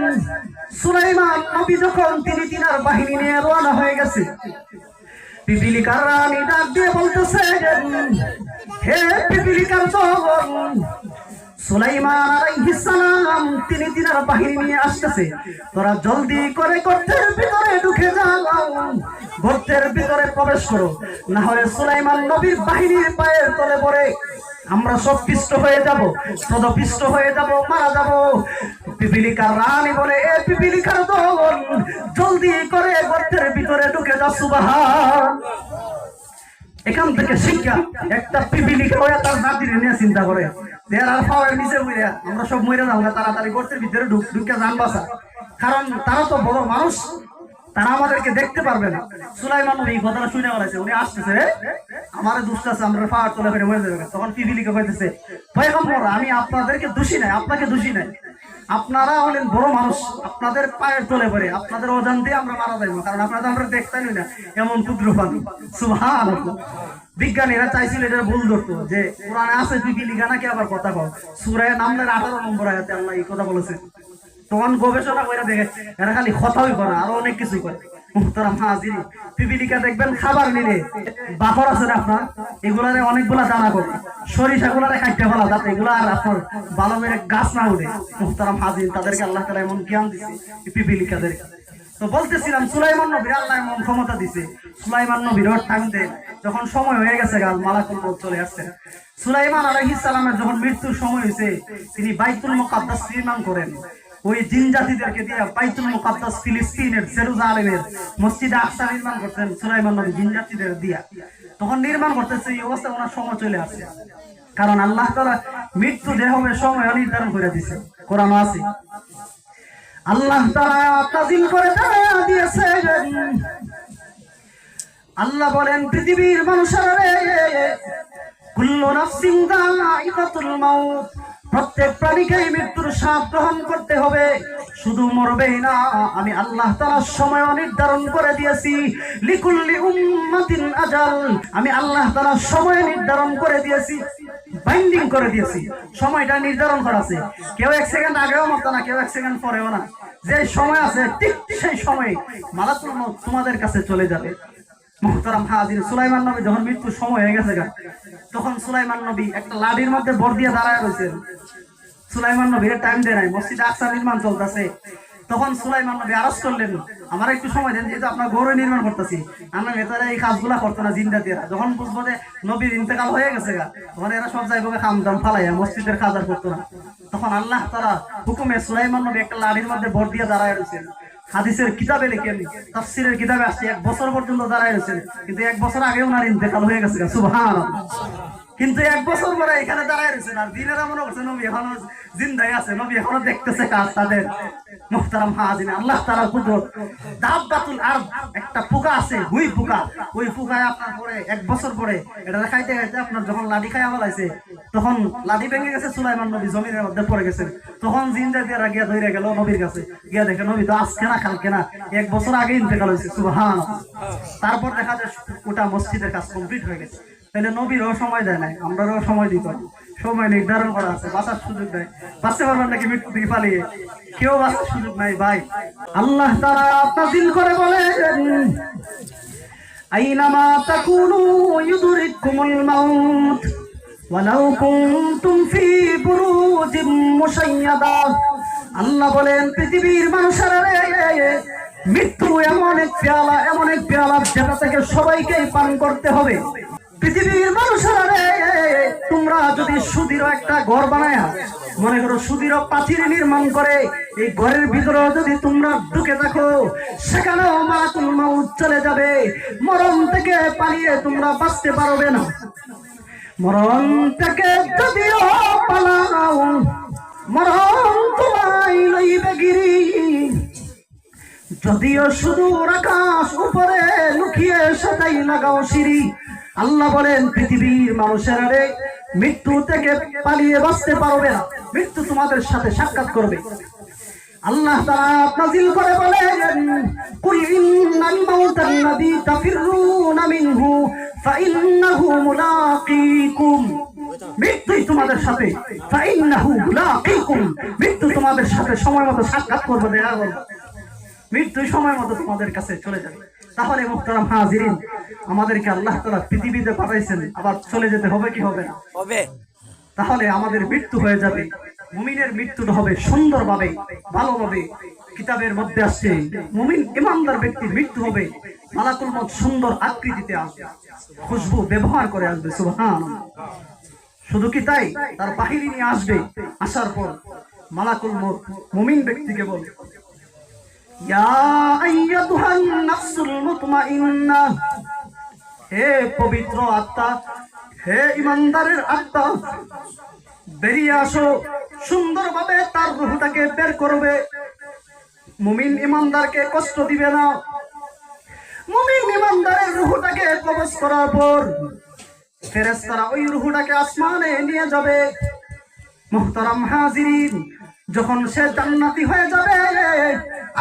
সুলাইমান নবী যখন তিনি তিনার বাহিনী নিয়ে রওনা হয়ে গেছে, পিপিলিকার রানী ডাক দিয়ে বলতেছে, হে পিপিলিকার দল, সুলাইমান আলাইহিস সালাম তিনি তিনার বাহিনী নিয়ে আসতেছে, তোরা জলদি করে গর্তের ভিতরে ঢুকে যাও, গর্তের ভিতরে প্রবেশ করো, না হলে সুলাইমান নবীর বাহিনীর পায়ের তলে পড়ে আমরা সব পিষ্ট হয়ে যাব, পদপিষ্ট হয়ে যাব, মারা যাব। পিপিলিকার রানী বলে, এ পিপিলিকার দল, জলদি করে গর্তের ভিতরে ঢুকে যাও। সুবহান। এখান থেকে শিক্ষা, একটা পিপিলিকা হয়ে তার নাতির নিয়ে চিন্তা করে, আমরা সব মরে যাবো না, তাড়াতাড়ি গর্তের ভিতরে ঢুকে যান বাঁচা, কারণ তারা তো বড় মানুষ, তারা আমাদেরকে দেখতে পারবে না। সুলাইমান নবী এই কথাটা শুনে বলেছে, উনি আসতেছে, আমারে দুষ্ট আছে, আমরা পাহাড় তোলা ফেলে মরে যাবে। তখন পিপিলিকা কইতেছে, পয়গম্বর, আমি আপনাদেরকে দোষী নাই, আপনাকে দোষী নাই, আপনারা হলেন বড় মানুষ, আপনাদের পায়ের তলে পড়ে আপনাদের অজান্তে আমরা মারা যাইব, কারণ আপনারা আমরা দেখতেই না এমন ক্ষুদ্র প্রাণী। সুবহানাল্লাহ। বিজ্ঞানীরা চাইছিল এটা ভুল ধরতো, যে কোরআনে আছে পিপিলিকা নাকি আবার কথা কও, সূরা নামলের 18 নম্বর আয়াতে আল্লাহ এই কথা বলেছে। তখন গবেষণা করে দেখে এরা খালি কথাই করে, আরো অনেক কিছুই করে। মুহতারাম হাজিরিন, পিপিলিকা দেখবেন খাবার নিলে বাকর আছে না আপনার, এগুলারে অনেকগুলা দানা করে সরিষা গুলারে খাইতে ফেলা, যাতে এগুলা আর আপনার ভালো করে গাছ না উঠে। মুহতারাম হাজিরিন, তাদেরকে আল্লাহ তাআলা এমন জ্ঞান দিছে পিপিলিকাদের। তো বলতেছিলাম সুলাইমান নবীর আল্লাহ এমন ক্ষমতা দিছে, সুলাইমান নবীর টানতে যখন সময় হয়ে গেছে গাছ মালাকুল মউত চলে আসছে। সুলাইমান আলাইহিস সালামের যখন মৃত্যুর সময় হয়েছে, তিনি বাইতুল মুকাদ্দাস নির্মাণ করেন। ওই জিন জাতিদেরকে দিয়ে বাইতুল মুকাদ্দাস ফিলিস্তিনের জেরুজালেমের মসজিদে আকসা নির্মাণ করতেন সুলাইমান নবী জিন জাতিদের দিয়া। তখন নির্মাণ করতেছে, এই অবস্থায় ওনার সময় চলে আসছে। কারণ আল্লাহ তাআলা মৃত্যু যে হবে সময় নির্ধারণ করে দিয়েছে, কোরআনে আছে। আল্লাহ তাআলা নাযিল করে দিয়েছে, আল্লাহ বলেন পৃথিবীর মানুষেরা রে, কুল্লু নাফসিন যায়িকাতুল মাউত, প্রত্যেক প্রাণীকে মৃত্যুর স্বাদ গ্রহণ করতে হবে, শুধু মরবেই না, আমি আল্লাহ তাআলা সময় নির্ধারণ করে দিয়েছি। লিকুল্লি উম্মাতিন আজাল, আমি আল্লাহ তাআলা সময় নির্ধারণ করে দিয়েছি, বাইন্ডিং করে দিয়েছি, সময়টা নির্ধারণ করা আছে। কেউ 1 সেকেন্ড আগেও মরতো না, কেউ 1 সেকেন্ড পরেও না। যে সময় আছে ঠিক সেই সময়ে মালাকুল মউত তোমাদের কাছে চলে যাবে। মুহতারাম হাজির, সুলাইমান নবী যখন মৃত্যুর সময় হয়ে গেছে, তখন সুলাইমান নবী একটা লাঠির মধ্যে ভর দিয়ে দাঁড়ায় রয়েছেন। সুলাইমান নবীর টাইম দেয় নাই, মসজিদে আকসা নির্মাণ চলতেছে। তখন সুলাইমান নবী আরজ করলেন, আমার একটু সময় দেন, যেহেতু আপনার গৌরব নির্মাণ করতেছি, আমরা ভেতরে এই কাজগুলা করতো না জিন্দাতিরা। যখন বুঝবো যে নবীর ইন্তেকাল হয়ে গেছে তখন এরা সব যাইবো খামদাম ফালাইয়া, মসজিদের কাজ আর করতো না। তখন আল্লাহ তাআলা হুকুমে সুলাইমান নবী একটা লাঠির মধ্যে ভর দিয়ে দাঁড়ায় রয়েছেন। হাদিসের কিতাবে লেখেন, তাফসীরের কিতাবে আসছে 1 বছর পর্যন্ত দাঁড়ায় রয়েছেন, কিন্তু 1 বছর আগে ওনার ইন্তেকাল হয়ে গেছে। সুবহানাল্লাহ। কিন্তু 1 বছর পরে এখানে দাঁড়ায় রয়েছেন, আর দিনেরা মনে করছে নবী এখনো জিন্দাই আছে, নবী এখনো দেখতেছে কাজ তাদের। মুহতারাম হাজিরিন, আল্লাহ তাআলার কুদরত। দাব্বাতুল আরদ, একটা পোকা আছে, হুই পোকা, ওই পোকায় আপনার পরে 1 বছর পরে এটা খাইতে খাইতে আপনার যখন লাঠি খাইয়া ফেলাইছে, তখন লাঠি ভেঙে গেছে, সুলাইমান নবী জমিনের মধ্যে পড়ে গেছেন। তখন জিনজাতিরা গিয়া ধরে গেল নবীর কাছে, গিয়া দেখে নবী তো আজকে না কালকে না 1 বছর আগে ইন্তেকাল হয়েছে। সুবহানাল্লাহ। তারপর দেখা যায় ওটা মসজিদের কাজ কমপ্লিট হয়ে গেছে। তাহলে নবীরও সময় দেয় নাই, আমরাও সময় দিতে পারি, সময় নির্ধারণ করা আছে, বাঁচার সুযোগ দেয়। বাঁচতে পারবেন নাকি মৃত্যু থেকে পালিয়ে? কেউ বাঁচার সুযোগ নাই ভাই। আল্লাহ তাআলা নাযিল করে বলেন, আইনামা তাকুনু ইউদরিকুমুল মাউত ওয়ালাউ কুনতুম ফি বুরুজিম মুশাইয়াদা। আল্লাহ বলেন পৃথিবীর মানুষেরা রে, মৃত্যু এমন এক পেয়ালা যেটা থেকে সবাইকেই পান করতে হবে। পৃথিবীর মানুষেরা রে, তোমরা যদি সুদৃঢ় একটা ঘর বানায়া, মনে করো সুদৃঢ় প্রাচীর নির্মাণ করে, এই ঘরের ভিতরে যদি তোমরা ঢুকে থাকো, সেখানেও মালাকুল মউত চলে যাবে। মরণ থেকে পালিয়ে তোমরা বাঁচতে পারবে না। মরণ থেকে যদিও পালাও, মরণ তোমায় লইবে গিরি। যদিও সুদূর আকাশ উপরে লুকিয়ে সেটাই লাগাও সিঁড়ি। আল্লাহ বলেন পৃথিবীর মানুষেরা রে, মৃত্যু থেকে পালিয়ে বাঁচতে পারবে না, মৃত্যু তোমাদের সাথে সাক্ষাৎ করবে। আল্লাহ তাআলা নাযিল করে বলেন, কুল ইন্নাল মাউতাল্লাযী তাফিররুনা মিনহু ফাইন্নাহু মুলাকীকুম। মৃত্যুই তোমাদের সাথে, ফাইন্নাহু মুলাকীকুম, মৃত্যু তোমাদের সাথে সময় মতো সাক্ষাৎ করবে। দেখা বল, মৃত্যু সময় মতো তোমাদের কাছে চলে যাবে। তাহলে মুহতারাম হাজিরিন, আমাদেরকে আল্লাহ তাআলা পৃথিবীতে পাঠাইছেন, আবার চলে যেতে হবে কি হবে না? হবে। তাহলে আমাদের মৃত্যু হয়ে যাবে, মুমিনের মৃত্যুটা হবে সুন্দরভাবে, ভালোভাবে। কিতাবের মধ্যে আসছে মুমিন ইমানদার ব্যক্তির মৃত্যু হবে মালাকুল মউত সুন্দর আকৃতিতে আসবে, খুশবু ব্যবহার করে আসবে। সুবহানাল্লাহ। শুধু কি তাই, তার বাহিনী নিয়ে আসবে। আসার পর মালাকুল মউত মুমিন ব্যক্তিকে বলবে, ইয়া আইয়াতুহান নাফসুল মুতমাইন্না, হে পবিত্র আত্মা, হে ইমানদারের আত্মা, বেরিয়ে আসো। সুন্দরভাবে তার রূহটাকে বের করবে। মুমিন ইমানদারকে কষ্ট দিবে না। মুমিন ইমানদারের রূহটাকে কবজ করার পর ফেরেশতারা ওই রূহটাকে আসমানে নিয়ে যাবে। মুহতারাম হাজিরিন, যখন সে জান্নাতি হয়ে যাবে,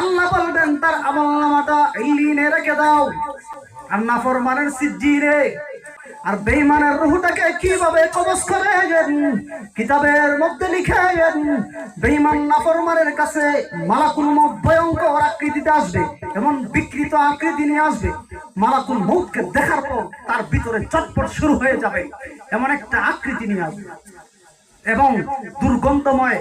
আল্লাহ বলবেন তার আমলনামাটা ইল্লিনে রেখে দাও, আর নাফরমানের সিজ্জিনে। আর বেঈমানের রূহটাকে কিভাবে কবজ করে কিতাবের মধ্যে লিখে বেঈমান নাফরমানের কাছে মালাকুল মউত ভয়ঙ্কর আকৃতিতে আসবে, এমন বিকৃত আকৃতি নিয়ে আসবে, মালাকুল মউতকে দেখার পর তার ভিতরে চটপট শুরু হয়ে যাবে, এমন একটা আকৃতি নিয়ে আসবে এবং দুর্গন্ধময়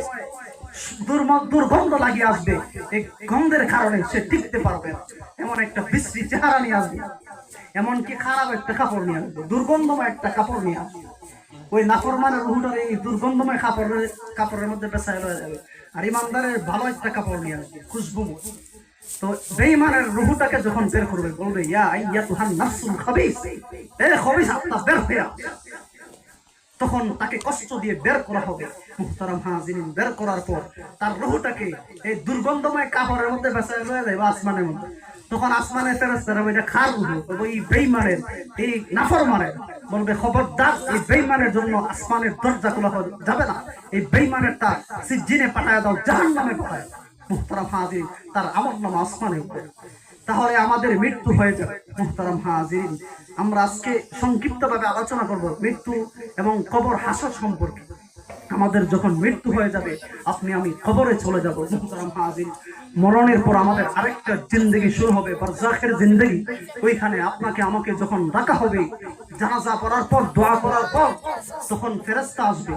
দুর্গন্ধ লাগিয়ে আসবে। এই গন্ধের কারণে সে টিকতে পারবে না, এমন একটা বিশ্রী চেহারা নিয়ে আসবে, এমনকি খারাপ একটা কাপড় নিয়ে আসবে, দুর্গন্ধময় একটা কাপড় নিয়ে আসবে। ওই নাফরমানের রূহটার এই দুর্গন্ধময় কাপড়ের মধ্যে পেঁচায় হয়ে যাবে, আর ইমানদারের ভালো একটা কাপড় নিয়ে আসবে, খুশবু। তো বেঈমানের রূহটাকে যখন বের করবে বলবে ইয়া আইয়াতুহান নাফসুল খাবিস, এ খবিস আত্মা বের হয়ে আস। তখন তাকে কষ্ট দিয়ে বের করা হবে। মুহতারাম হাজিরিন, বের করার পর তার রূহটাকে এই দুর্গন্ধময় কাপড়ের মধ্যে পেঁচায় হয়ে যাবে আসমানের মধ্যে। তখন আসমানে ফেরেশতারা এটা খার রূহ, এই বেঈমানের, এই নাফরমানের বলবে খবরদার, এই বেঈমানের জন্য আসমানের দরজা খোলা যাবে না, এই বেঈমানের তার সিজ্জিনে পাঠায় দাও, জাহান্নামে পাঠায় দাও। মুহতারাম হাজিরিন, তার আমলনামা আসমানে উপরে। তাহলে আমাদের মৃত্যু হয়ে যাবে। মুহতারাম হাজিরিন, আমরা আজকে সংক্ষিপ্তভাবে আলোচনা করব মৃত্যু এবং কবর হাসর সম্পর্কে। আমাদের যখন মৃত্যু হয়ে যাবে, আপনি আমি কবরে চলে যাব। মুহতারাম হাজিরিন, মরণের পর আমাদের আরেকটা জিন্দেগি শুরু হবে, বারজাখের জিন্দেগি। ওইখানে আপনাকে আমাকে যখন ডাকা হবে, জানাজা পড়ার পর, দোয়া করার পর, তখন ফেরেশতা আসবে।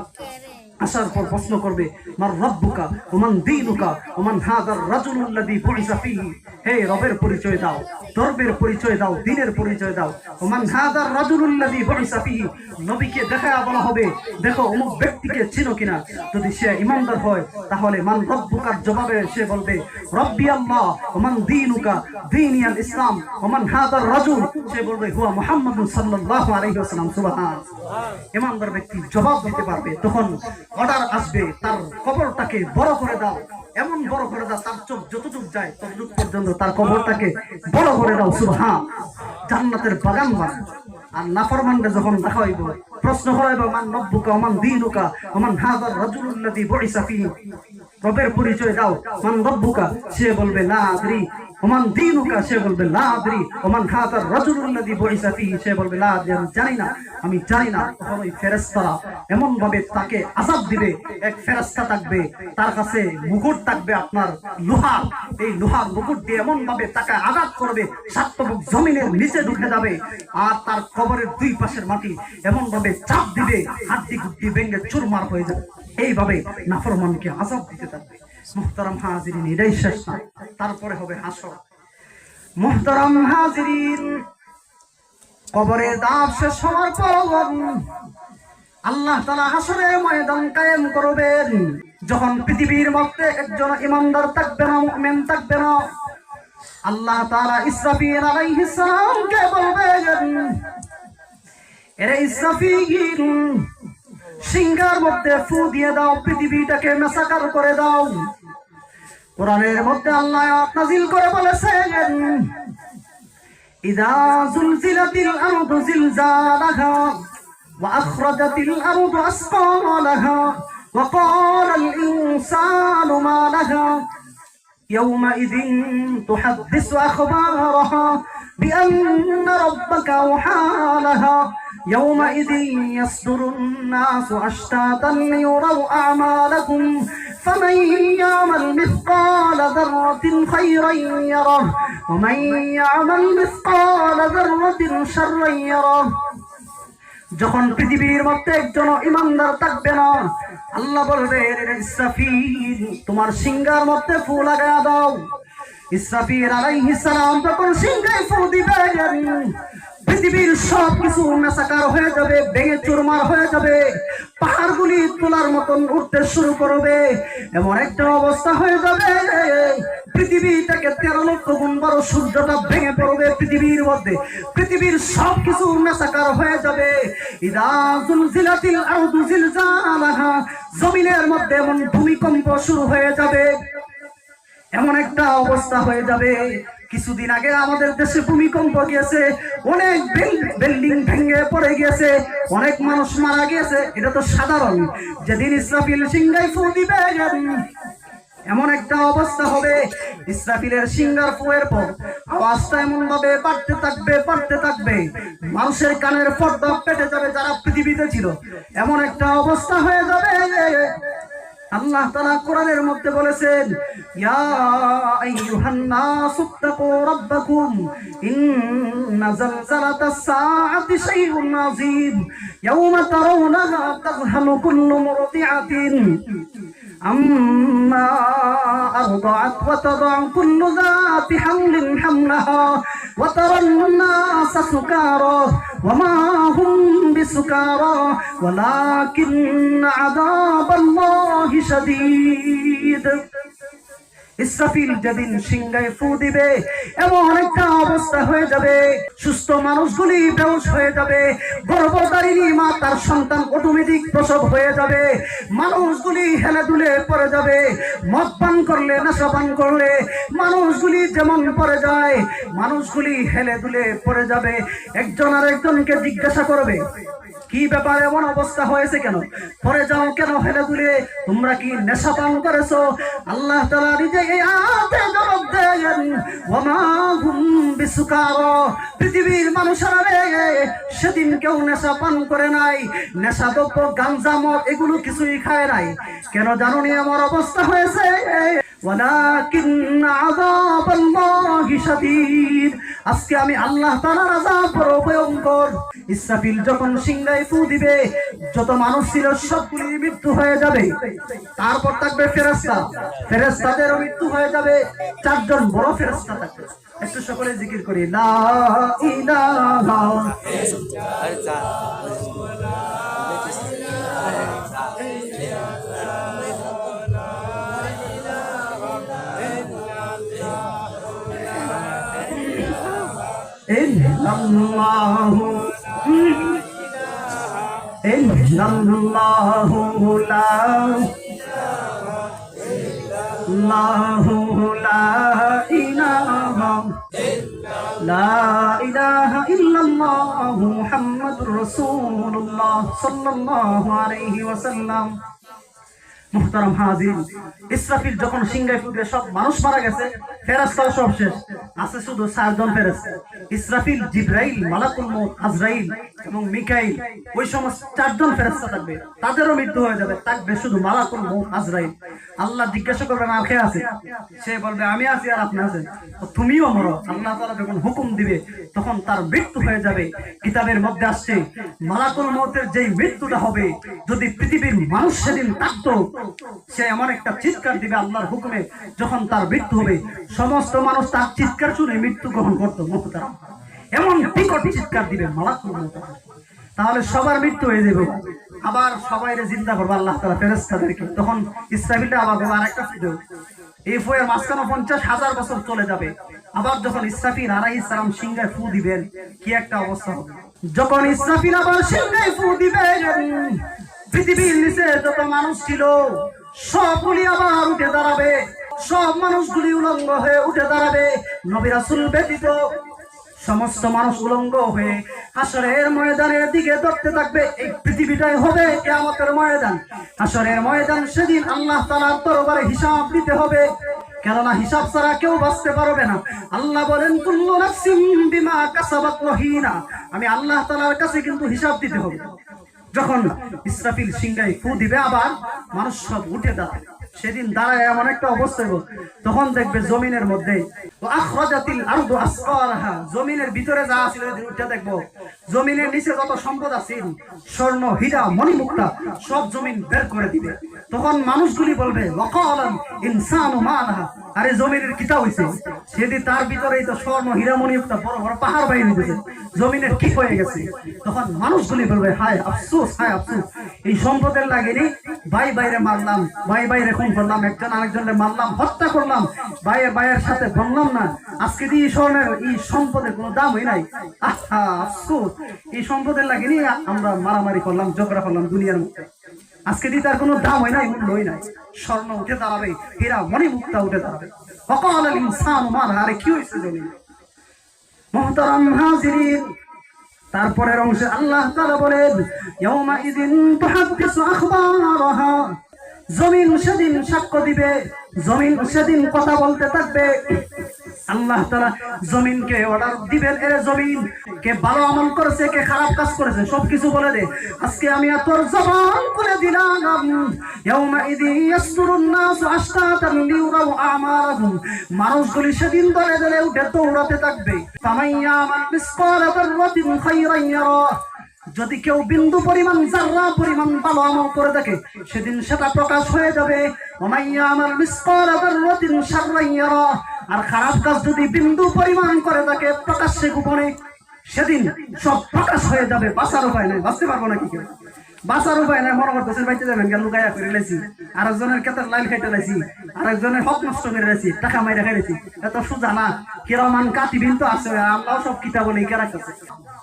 আসার পর প্রশ্ন করবে মার রাব্বুকা ওমান দীনুকা ওমান হাযার রাজুলুল্লাযী বুইসা ফীহি, হে রবের পরিচয় দাও, ধর্মের পরিচয় দাও, দ্বীনের পরিচয় দাও। ওমান হাযার রাজুলুল্লাযী বুইসা ফীহি, নবীকে দেখায়া বলা হবে দেখো অমুক ব্যক্তিকে চিনো কিনা। যদি সে ঈমানদার হয় তাহলে মান রাব্বুকার জবাবে সে বলবে রব্বি আল্লাহ, ওমান দীনুকা দীনিয়াল ইসলাম, ওমান হাযার রাজুল, সে বলবে হুয়া মুহাম্মাদুন সাল্লাল্লাহু আলাইহি ওয়াসাল্লাম। সুবহানাল্লাহ। ঈমানদার ব্যক্তি জবাব দিতে পারবে। তখন অর্ডার আসবে, তার কবরটাকে বড় করে দাও, এমন বড় করে দাও তার চোখ যতটুক যায় ততটুক পর্যন্ত তার কবরটাকে বড় করে দাও। সুবহান, জান্নাতের বাগান বানাও। আর নাফরমানকে যখন দেখা হইব, প্রশ্ন করা হইব মান রব্বুকা ওমান দীনুকা ওমান হাযার রাজুলুল্লাযী বুইসা ফীহি, রবের পরিচয় দাও। মান রব্বুকা, সে বলবে লা আদরি। ওমান দীনুকা, সে বলবে লা আদরি। ওমান হাযার রাজুলুল্লাযী বুইসা ফীহি, সে বলবে লা আদরি, আমি জানি না, আমি জানি না। তখন ওই ফেরেশতারা এমন ভাবে তাকে আযাব দিবে। এক ফেরেশতা থাকবে, তার কাছে মুকুট থাকবে আপনার লোহার, এই লোহার মুকুট দিয়ে এমন ভাবে তাকে আঘাত করবে, সাতবুক জমিনের নিচে ঢুকে যাবে। আর তার কবরের দুই পাশের মাটি এমন ভাবে চাপ দিবে, হাড্ডি গুড্ডি ভেঙে চুরমার হয়ে যাবে। এইভাবে নাফরমানকে আযাব দিতে থাকবে। মুহতারাম হাজিরিন, এটাই শেষ না, তারপরে হবে হাসর। মুহতারাম হাজিরিন, কবরের দাব শেষ হওয়ার পর আল্লাহ তাআলা হাসরের ময়দান কায়েম করবেন। যখন পৃথিবীর মধ্যে একজন ঈমানদার থাকবে না, মুমিন থাকবে না, আল্লাহ তাআলা ইসরাফিল আলাইহিস সালামকে বলবেন, এরে ইসরাফিল, সিংহার মধ্যে ফু দিয়ে দাও, পৃথিবীটাকে মেসাকার করে দাও। কোরআনের মধ্যে আল্লাহ নাযিল করে বলেছেন ইযা যুলজিলাতিল আরদু জিলজালাহা ওয়া আখরাজাতিল আরদু আসকালাহা ওয়া ক্বালাল ইনসানু মা লাহা ইয়াওমাইযিন তুহাদ্দিসু আখবারাহা বিআন্না রাব্বাকা আওহা লাহা يومئذ يصدر الناس أشتاتا ليروا أعمالكم فمن يعمل مثقال ذرة خيرا يره ومن يعمل مثقال ذرة شرا يره। যখন পৃথিবীর মধ্যে একজন ঈমানদার থাকবে না, আল্লাহ বলবে ইসরাফিল, তোমার সিংহার মধ্যে ফু লাগায়া দাও। ইসরাফিল আলাইহিস সালাম যখন সিংহায় ফু দিবেন, পৃথিবীর সব কিছু মেসাকার হয়ে যাবে, ভেঙে চুরমার হয়ে যাবে, পাহাড়গুলি তোলার মতন উঠতে শুরু করবে। এমন একটা অবস্থা হয়ে যাবে, পৃথিবীটাকে 13 লক্ষ গুণ বড় সূর্যটা ভেঙে পড়বে পৃথিবীর মধ্যে, পৃথিবীর সব কিছু মেসাকার হয়ে যাবে। ইযা যুলজিলাতিল আরদু জিলজালাহা, জমিনের মধ্যে এমন ভূমিকম্প শুরু হয়ে যাবে, এমন একটা অবস্থা হয়ে যাবে। কিছুদিন আগে আমাদের দেশে ভূমিকম্প গিয়েছে, অনেক বিল্ডিং ভেঙে পড়ে গিয়েছে, অনেক মানুষ মারা গিয়েছে। এটা তো সাধারণ। যেদিন ইসরাফিল সিংহায় ফু দিবে, এমন একটা অবস্থা হবে, ইসরাফিলের সিঙ্গার ফুয়ের পর আওয়াজটা এমন ভাবে বাড়তে থাকবে, মানুষের কানের পর্দা পেটে যাবে যারা পৃথিবীতে ছিল। এমন একটা অবস্থা হয়ে যাবে। আল্লাহ তাআলা কোরআনের মধ্যে বলেছেন, ইয়া আইয়ুহান নাসুত্তাকু রাব্বাকুম ইন্না যালজালাতাস সাআতি শাইউন আযীম ইয়াওমা তারাউনাহা তাযহালু কুল্লু মুরদিআতিন আম্মা আরদাআত ওয়া তাদউ কুল্লু যাতি হামলিন হামলাহা ওয়া তারান নাসা সুকারা ওয়া মা হুম বিসুকারা ওয়ালাকিন্না আযাবাল্লাহি শাদীদ। ইসরাফিল যেদিন সিংহায় ফু দিবে এমন একটা অবস্থা হয়ে যাবে, সুস্থ মানুষগুলি বেহুশ হয়ে যাবে, গর্ভধারিণী মা তার সন্তান অটোমেটিক প্রসব হয়ে যাবে, মানুষগুলি হেলে দুলে পড়ে যাবে, মদ পান করলে নেশা পান করলে মানুষগুলি যেমন পড়ে যায়, মানুষগুলি হেলে দুলে পড়ে যাবে। একজন আর একজনকে জিজ্ঞাসা করবে, কি ব্যাপার, এমন অবস্থা হয়েছে কেন, পরে যাও কেন হেলে দুলে, তোমরা কি নেশা পান করেছো? আল্লাহ তাআলা নিজে এই আয়াতে জবাব দেন, ওয়া মা হুম বিসুকারা, পৃথিবীর মানুষেরা সেদিন কেউ নেশা পান করে নাই, নেশাদ্রব্য গাঞ্জা মদ এগুলো কিছুই খায় নাই। কেন জানোনি আমার অবস্থা হয়েছে? ওয়ালাকিন্না আযাবাল্লাহি শাদীদ, আজকে আমি আল্লাহ তাআলার আযাব বড় ভয়ঙ্কর। ইসরাফিল যখন সিংহায় ফু দিবে যত মানুষ ছিল সবগুলি মৃত্যু হয়ে যাবে। তারপর থাকবে ফেরেশতা, ফেরেশতাদেরও মৃত্যু হয়ে যাবে। চারজন বড় ফেরেশতা থাকবে। একটু সকলে জিকির করি, লা ইলাহা ইল্লাল্লাহু ইল্লাল্লাহু লা ইলাহা ইল্লাল্লাহু মুহাম্মাদুর রাসূলুল্লাহ সাল্লাল্লাহু আলাইহি ওয়াসাল্লাম। মুহতারাম হাজির, ইসরাফিল যখন সিংহায় ফুটবে সব মানুষ মারা গেছে, ফেরেশতাও সব শেষ, আছে শুধু চারজন ফেরেশতা, ইসরাফিল, জিবরাইল, মালাকুল মউত, আজরাইল এবং মিকাইল। ওই সমস্ত চারজন ফেরেশতা থাকবে, তাদেরও মৃত্যু হয়ে যাবে, থাকবে শুধু মালাকুল মউত, আজরাইল। আল্লাহ জিজ্ঞাসা করবেন, আর কে আছে? সে বলবে, আমি আছি আর আপনি আছেন, তুমিও মরো। আল্লাহ তাআলা যখন হুকুম দিবে তখন তার মৃত্যু হয়ে যাবে। কিতাবের মধ্যে আসছে, মালাকুল মউতের যেই মৃত্যুটা হবে, যদি পৃথিবীর মানুষ সেদিন থাকতো, সে এমন একটা চিৎকার দিবে আল্লাহর হুকুমে, যখন তার মৃত্যু হবে সমস্ত মানুষ তার চিৎকার শুনে মৃত্যু গ্রহণ করতো। মুহতারাম, এমন বিকট চিৎকার দিবে মালাকুল মউত, তাহলে সবার মৃত্যু হয়ে যাবে। আবার সবাইরে জিন্দা করবে আল্লাহ তাআলা ফেরেশতাদেরকে। তখন ইসরাফিলটা আবার আরেকটা ফুঁকবে, এই ফুঁয়ের মাঝখানে 50,000 বছর চলে যাবে। আবার যখন ইসরাফিল আলাইহিস সালাম সিংহায় ফু দিবেন, কি একটা অবস্থা হবে। যখন ইসরাফিল আবার সিংহায় ফু দিবেন, পৃথিবীর নিচে যত মানুষ ছিল সবগুলি আবার উঠে দাঁড়াবে, সব মানুষগুলি উলঙ্গ হয়ে উঠে দাঁড়াবে। নবী রাসূল ব্যতীত সমস্ত মানুষ উলঙ্গ হয়ে হাসরের ময়দানের দিকে দৌড়তে থাকবে। এই পৃথিবীটাই হবে কিয়ামতের ময়দান, হাসরের ময়দান। সেদিন আল্লাহ তাআলার দরবারে হিসাব দিতে হবে, কেননা হিসাব ছাড়া কেউ বাঁচতে পারবে না। আল্লাহ বলেন, কুল্লু নাফসিন বিমা কাসাবাত রহিনা, আমি আল্লাহ তাআলার কাছে কিন্তু হিসাব দিতে হবে। যখন ইসরাফিল সিংহায় ফু দিবে আবার মানুষ সব উঠে দাঁড়াবে, সেদিন দাঁড়ায় এমন একটা অবস্থা হবে, তখন দেখবে জমিনের মধ্যে আখরাজাতিল আরদু আসকারাহা, জমিনের ভিতরে যা আছে উঠে দেখবো, জমিনের নিচে যত সম্পদ আছে স্বর্ণ, হীরা, মণিমুক্তা সব জমিন বের করে দিবে। তখন মানুষগুলি বলবে, ওয়াকালাল ইনসানু মালাহা, আরে জমিনের কিতা হইছে? সেদিন তার ভিতরেই তো স্বর্ণ, হীরা, মণিমুক্তা বড় বড় পাহাড় বাইরে দিতেছে, জমিনের কি হয়ে গেছে? তখন মানুষগুলি বলবে, হায় আফসোস, হায় আফসোস, এই সম্পদের লাগেনি ভাই বাইরে মারলাম, ভাই বাইরে খুন করলাম, একজন আরেকজনের মারলাম, হত্যা করলাম, ভাইয়ের ভাইয়ের সাথে বললাম না, আজকে দিয়ে স্বর্ণের এই সম্পদের কোনো দাম হয় নাই। আহা আফসোস, এই সম্পদের লাগেনি আমরা মারামারি করলাম, ঝগড়া করলাম দুনিয়ার মধ্যে, আজকে দিয়ে তার কোনো দাম হয় নাই, মূল্য হয় নাই। স্বর্ণ উঠে দাঁড়াবে, হীরা, মণিমুক্তা উঠে দাঁড়াবে। ওয়াকালাল ইনসানু মালাহা, আরে কি হইছে জমিন? মুহতারাম হাজিরিন, তারপরের অংশে আল্লাহ তাআলা বলেন, ইয়াউমা ইযিন তুহাদ্দিসু আখবারাহা, জমিন সেদিন সাক্ষ্য দিবে জমিন সেদিন কথা বলতে থাকবে। আল্লাহ তাআলা জমিনকে অর্ডার দিবেন, এর জমিন কে ভালো আমল করেছে কে খারাপ কাজ করেছে সবকিছু বলে দে। আজকে আমি তোর জবান খুলে দিলাম। ইয়াউমা ইযি ইয়াসদুরুন নাসু আশতাতান লিউরাউ আমালাহুম, মানুষগুলি সেদিন দলে দলে উঠে দৌড়াতে থাকবে। ফামাইয়ামাল মিসকালা যাররাতিন খায়রান ইয়ারা, যদি কেউ বিন্দু পরিমাণ জাররা পরিমাণ ভালো আমল করে থাকে সেদিন সেটা প্রকাশ হয়ে যাবে। ওমাইয়ামাল মিসকালা যাররাতিন শাররান ইয়ারা, আর খারাপ কাজ যদি বিন্দু পরিমাণ করে থাকে প্রকাশ্যে গোপনে সেদিন সব প্রকাশ হয়ে যাবে। বাঁচার উপায় নাই, বাঁচতে পারবো না কি কেউ, বাঁচার উপায় নাই। মনে করতেছেন বাইতে যাবেন গেল লুকাইয়া করে লেছি, আরেকজনের ক্ষেতের লাইল খাইতে লাইছি, আরেকজনের হক নষ্ট করে লেছি, টাকা মাইরা খাইছি। এত সোজা না, কিরামান কাতিবিন তো আছে, আল্লাহ সব কিতাব লিখে রাখতেছে।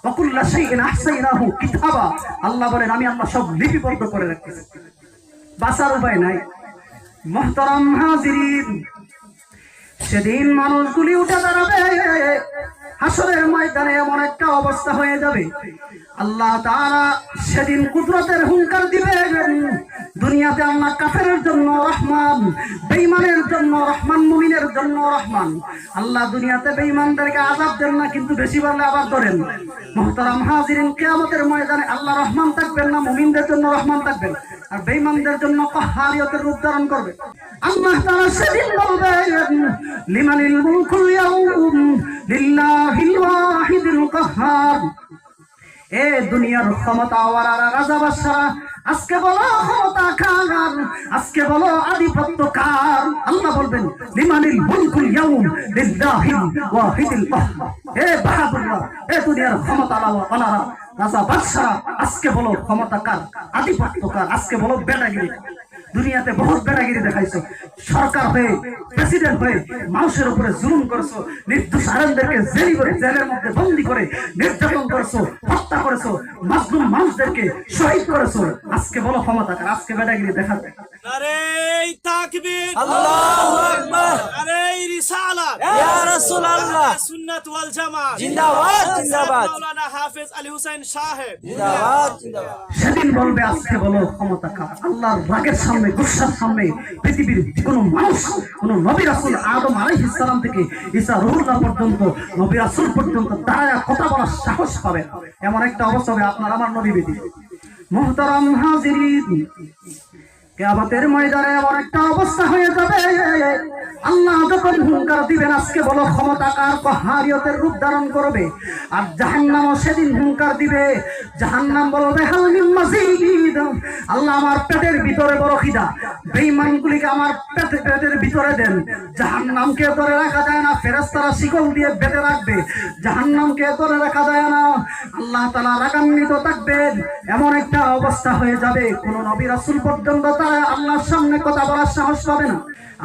ওয়াকুল্লা শাইইন আহসাইনাহু কিতাবা, আল্লাহ বলেন আমি আল্লাহ সব লিপিবদ্ধ করে রাখতেছি। বাঁচার উপায় নাই। মুহতারাম হাজিরিন, সেদিন মানুষগুলি উঠে দাঁড়াবে, হাসরের ময়দানে এমন একটা অবস্থা হয়ে যাবে, আল্লাহ তাআলা সেদিন কুদরতের হুঙ্কার দিবেন। দুনিয়াতে আল্লাহ কাফেরের জন্য রহমান, বেঈমানের জন্য রহমান, মুমিনের জন্য রহমান। আল্লাহ দুনিয়াতে বেঈমানদেরকে আযাব দেন না, কিন্তু বেশি বললে আবার ধরেন। মুহতারাম হাজিরিন, কিয়ামতের ময়দানে আল্লাহ রহমান থাকবেন না, মুমিনদের জন্য রহমান থাকবেন, আর বেঈমানদের জন্য কাহ্হারিয়তের রূপ ধারণ করবে। আল্লাহ তাআলা সেদিন বলবেন লিমানিল মুলকুল ইয়াউম লিল্লাহিল ওয়াহিদিল কাহ্হার, এ দুনিয়ার ক্ষমতা ওয়ালারা রাজা বাদশা, আজকে বলো ক্ষমতা কার, আজকে বলো আধিপত্য কার। আল্লাহ বলবেন লিমানিল মুলকুল ইয়াউম লিল্লাহিল ওয়াহিদিল কাহ্হার, এ বাহাদুররা, এ দুনিয়ার ক্ষমতা ওয়ালারা রাজা বাদশা, আজকে বলো ক্ষমতা কার, আধিপত্য কার, আজকে বলো বেটাগিরি। দুনিয়াতে বহুত বেটাগিরি দেখাইছো, সরকার হয়ে প্রেসিডেন্ট হয়ে মানুষের উপরে জুলুম করছো, নির্দোষ আলেমদেরকে জেলের মধ্যে বন্দী করে নির্যাতন করছো, হত্যা করেছো, মাজলুম মানুষদেরকে শহীদ করেছো। আজকে বলো ক্ষমতা কার, আজকে বেটাগিরি দেখাবে। নারে তাকবীর, আল্লাহু আকবার, নারে রিসালাত, ইয়া রাসূলুল্লাহ, সুন্নাত ওয়াল জামাত জিন্দাবাদ জিন্দাবাদ, মাওলানা হাফেজ আলী হুসাইন সাহেব জিন্দাবাদ জিন্দাবাদ। সেদিন বলবে আজকে বলো ক্ষমতা কার। আল্লাহর রাগের সামনে, গুসার সামনে পৃথিবীর কোন মানুষ, কোন নবী রাসূল আদম আলাইহিস সালাম থেকে ঈসা রূহুল্লাহ পর্যন্ত, নবী রাসূল পর্যন্ত দাঁড়ায় কথা বলার সাহস পাবে এমন একটা অবস্থা হবে আপনার আমার নবী ব্যতীত। মুহতারাম হাজিরিন, কিয়ামতের ময়দানে এমন একটা অবস্থা হয়ে যাবে, আল্লাহ যখন হুঙ্কার দিবেন আজকে বলো ক্ষমতা কার, কাহ্হারিয়তের রূপ ধারণ করবে। আর জাহান্নামও সেদিন হুঙ্কার দিবে, জাহান্নাম বলবে হাল মিন মাজিদ, আল্লাহ আমার পেটের ভিতরে বড় খিদা, বেঈমানগুলিকে আমার পেটের ভিতরে দেন। জাহান্নামকে ধরে রাখা যায় না, ফেরেশতারা শিকল দিয়ে বেঁধে রাখবে, জাহান্নামকে ধরে রাখা যায় না। আল্লাহ তাআলা রাগান্বিত থাকবেন, এমন একটা অবস্থা হয়ে যাবে কোন নবী রাসূল পর্যন্ত তারা আল্লাহর সামনে কথা বলার সাহস পাবে না।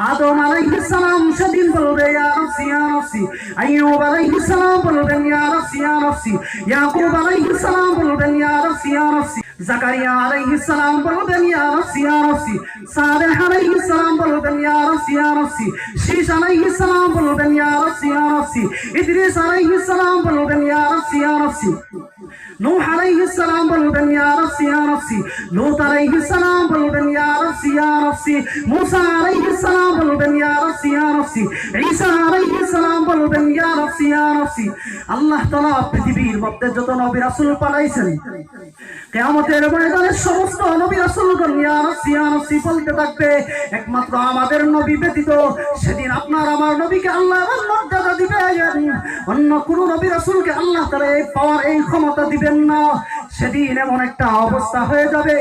আদম আলাইহিস সালাম সেদিন বলবে ইয়া নাফসি ইয়া নাফসি, আইয়ুব আলাইহিস সালাম বলবেন ইয়া নাফসি ইয়া নাফসি, ইয়াকুব আলাইহিস সালাম বলবেন ইয়া নাফসি ইয়া নাফসি, জাকারিয়া আলাইহিস সালাম বলবেন ইয়া নাফসি ইয়া নাফসি, সালেহ আলাইহিস সালাম বলবেন ইয়া নাফসি ইয়া নাফসি, শীশ আলাইহিস সালাম বলবেন ইয়া নাফসি ইয়া নাফসি, ইদ্রিস আলাইহিস সালাম বলবেন ইয়া নাফসি ইয়া নাফসি, নূহ আলাইহিস সালাম বলবেন ইয়া নাফসি ইয়া নাফসি, লূত আলাইহিস সালাম বলবেন ইয়া নাফসি ইয়া নাফসি, মূসা আলাইহিস সালাম বলবেন ইয়া নাফসি ইয়া নাফসি, ঈসা আলাইহিস সালাম বলবেন ইয়া নাফসি ইয়া নাফসি। আল্লাহ তাআলা পৃথিবীর মধ্যে যত নবী রাসূল পাঠাইছেন, কিয়ামতের ময়দানে সমস্ত নবী রাসূলগণ ইয়া নাফসি ইয়া নাফসি বলতে থাকবে, একমাত্র আমাদের নবী ব্যতীত সেদিন আপনার আমার নবীকে আল্লাহ এমন মর্যাদা দিবেন, অন্য কোন নবী রাসূলকে আল্লাহ তাআলা এই পাওয়ার, এই ক্ষমতা দিবেন না। সেদিন এমন একটা অবস্থা হয়ে যাবে,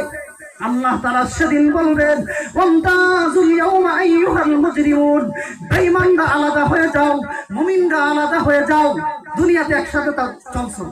আল্লাহ তাআলা সেদিন বলবেন ওয়ামতাজুল ইয়াউমা আইয়ুহাল মুজরিমুন, বেঈমানরা আলাদা হয়ে যাও, মুমিনরা আলাদা হয়ে যাও। দুনিয়াতে একসাথে চলছো,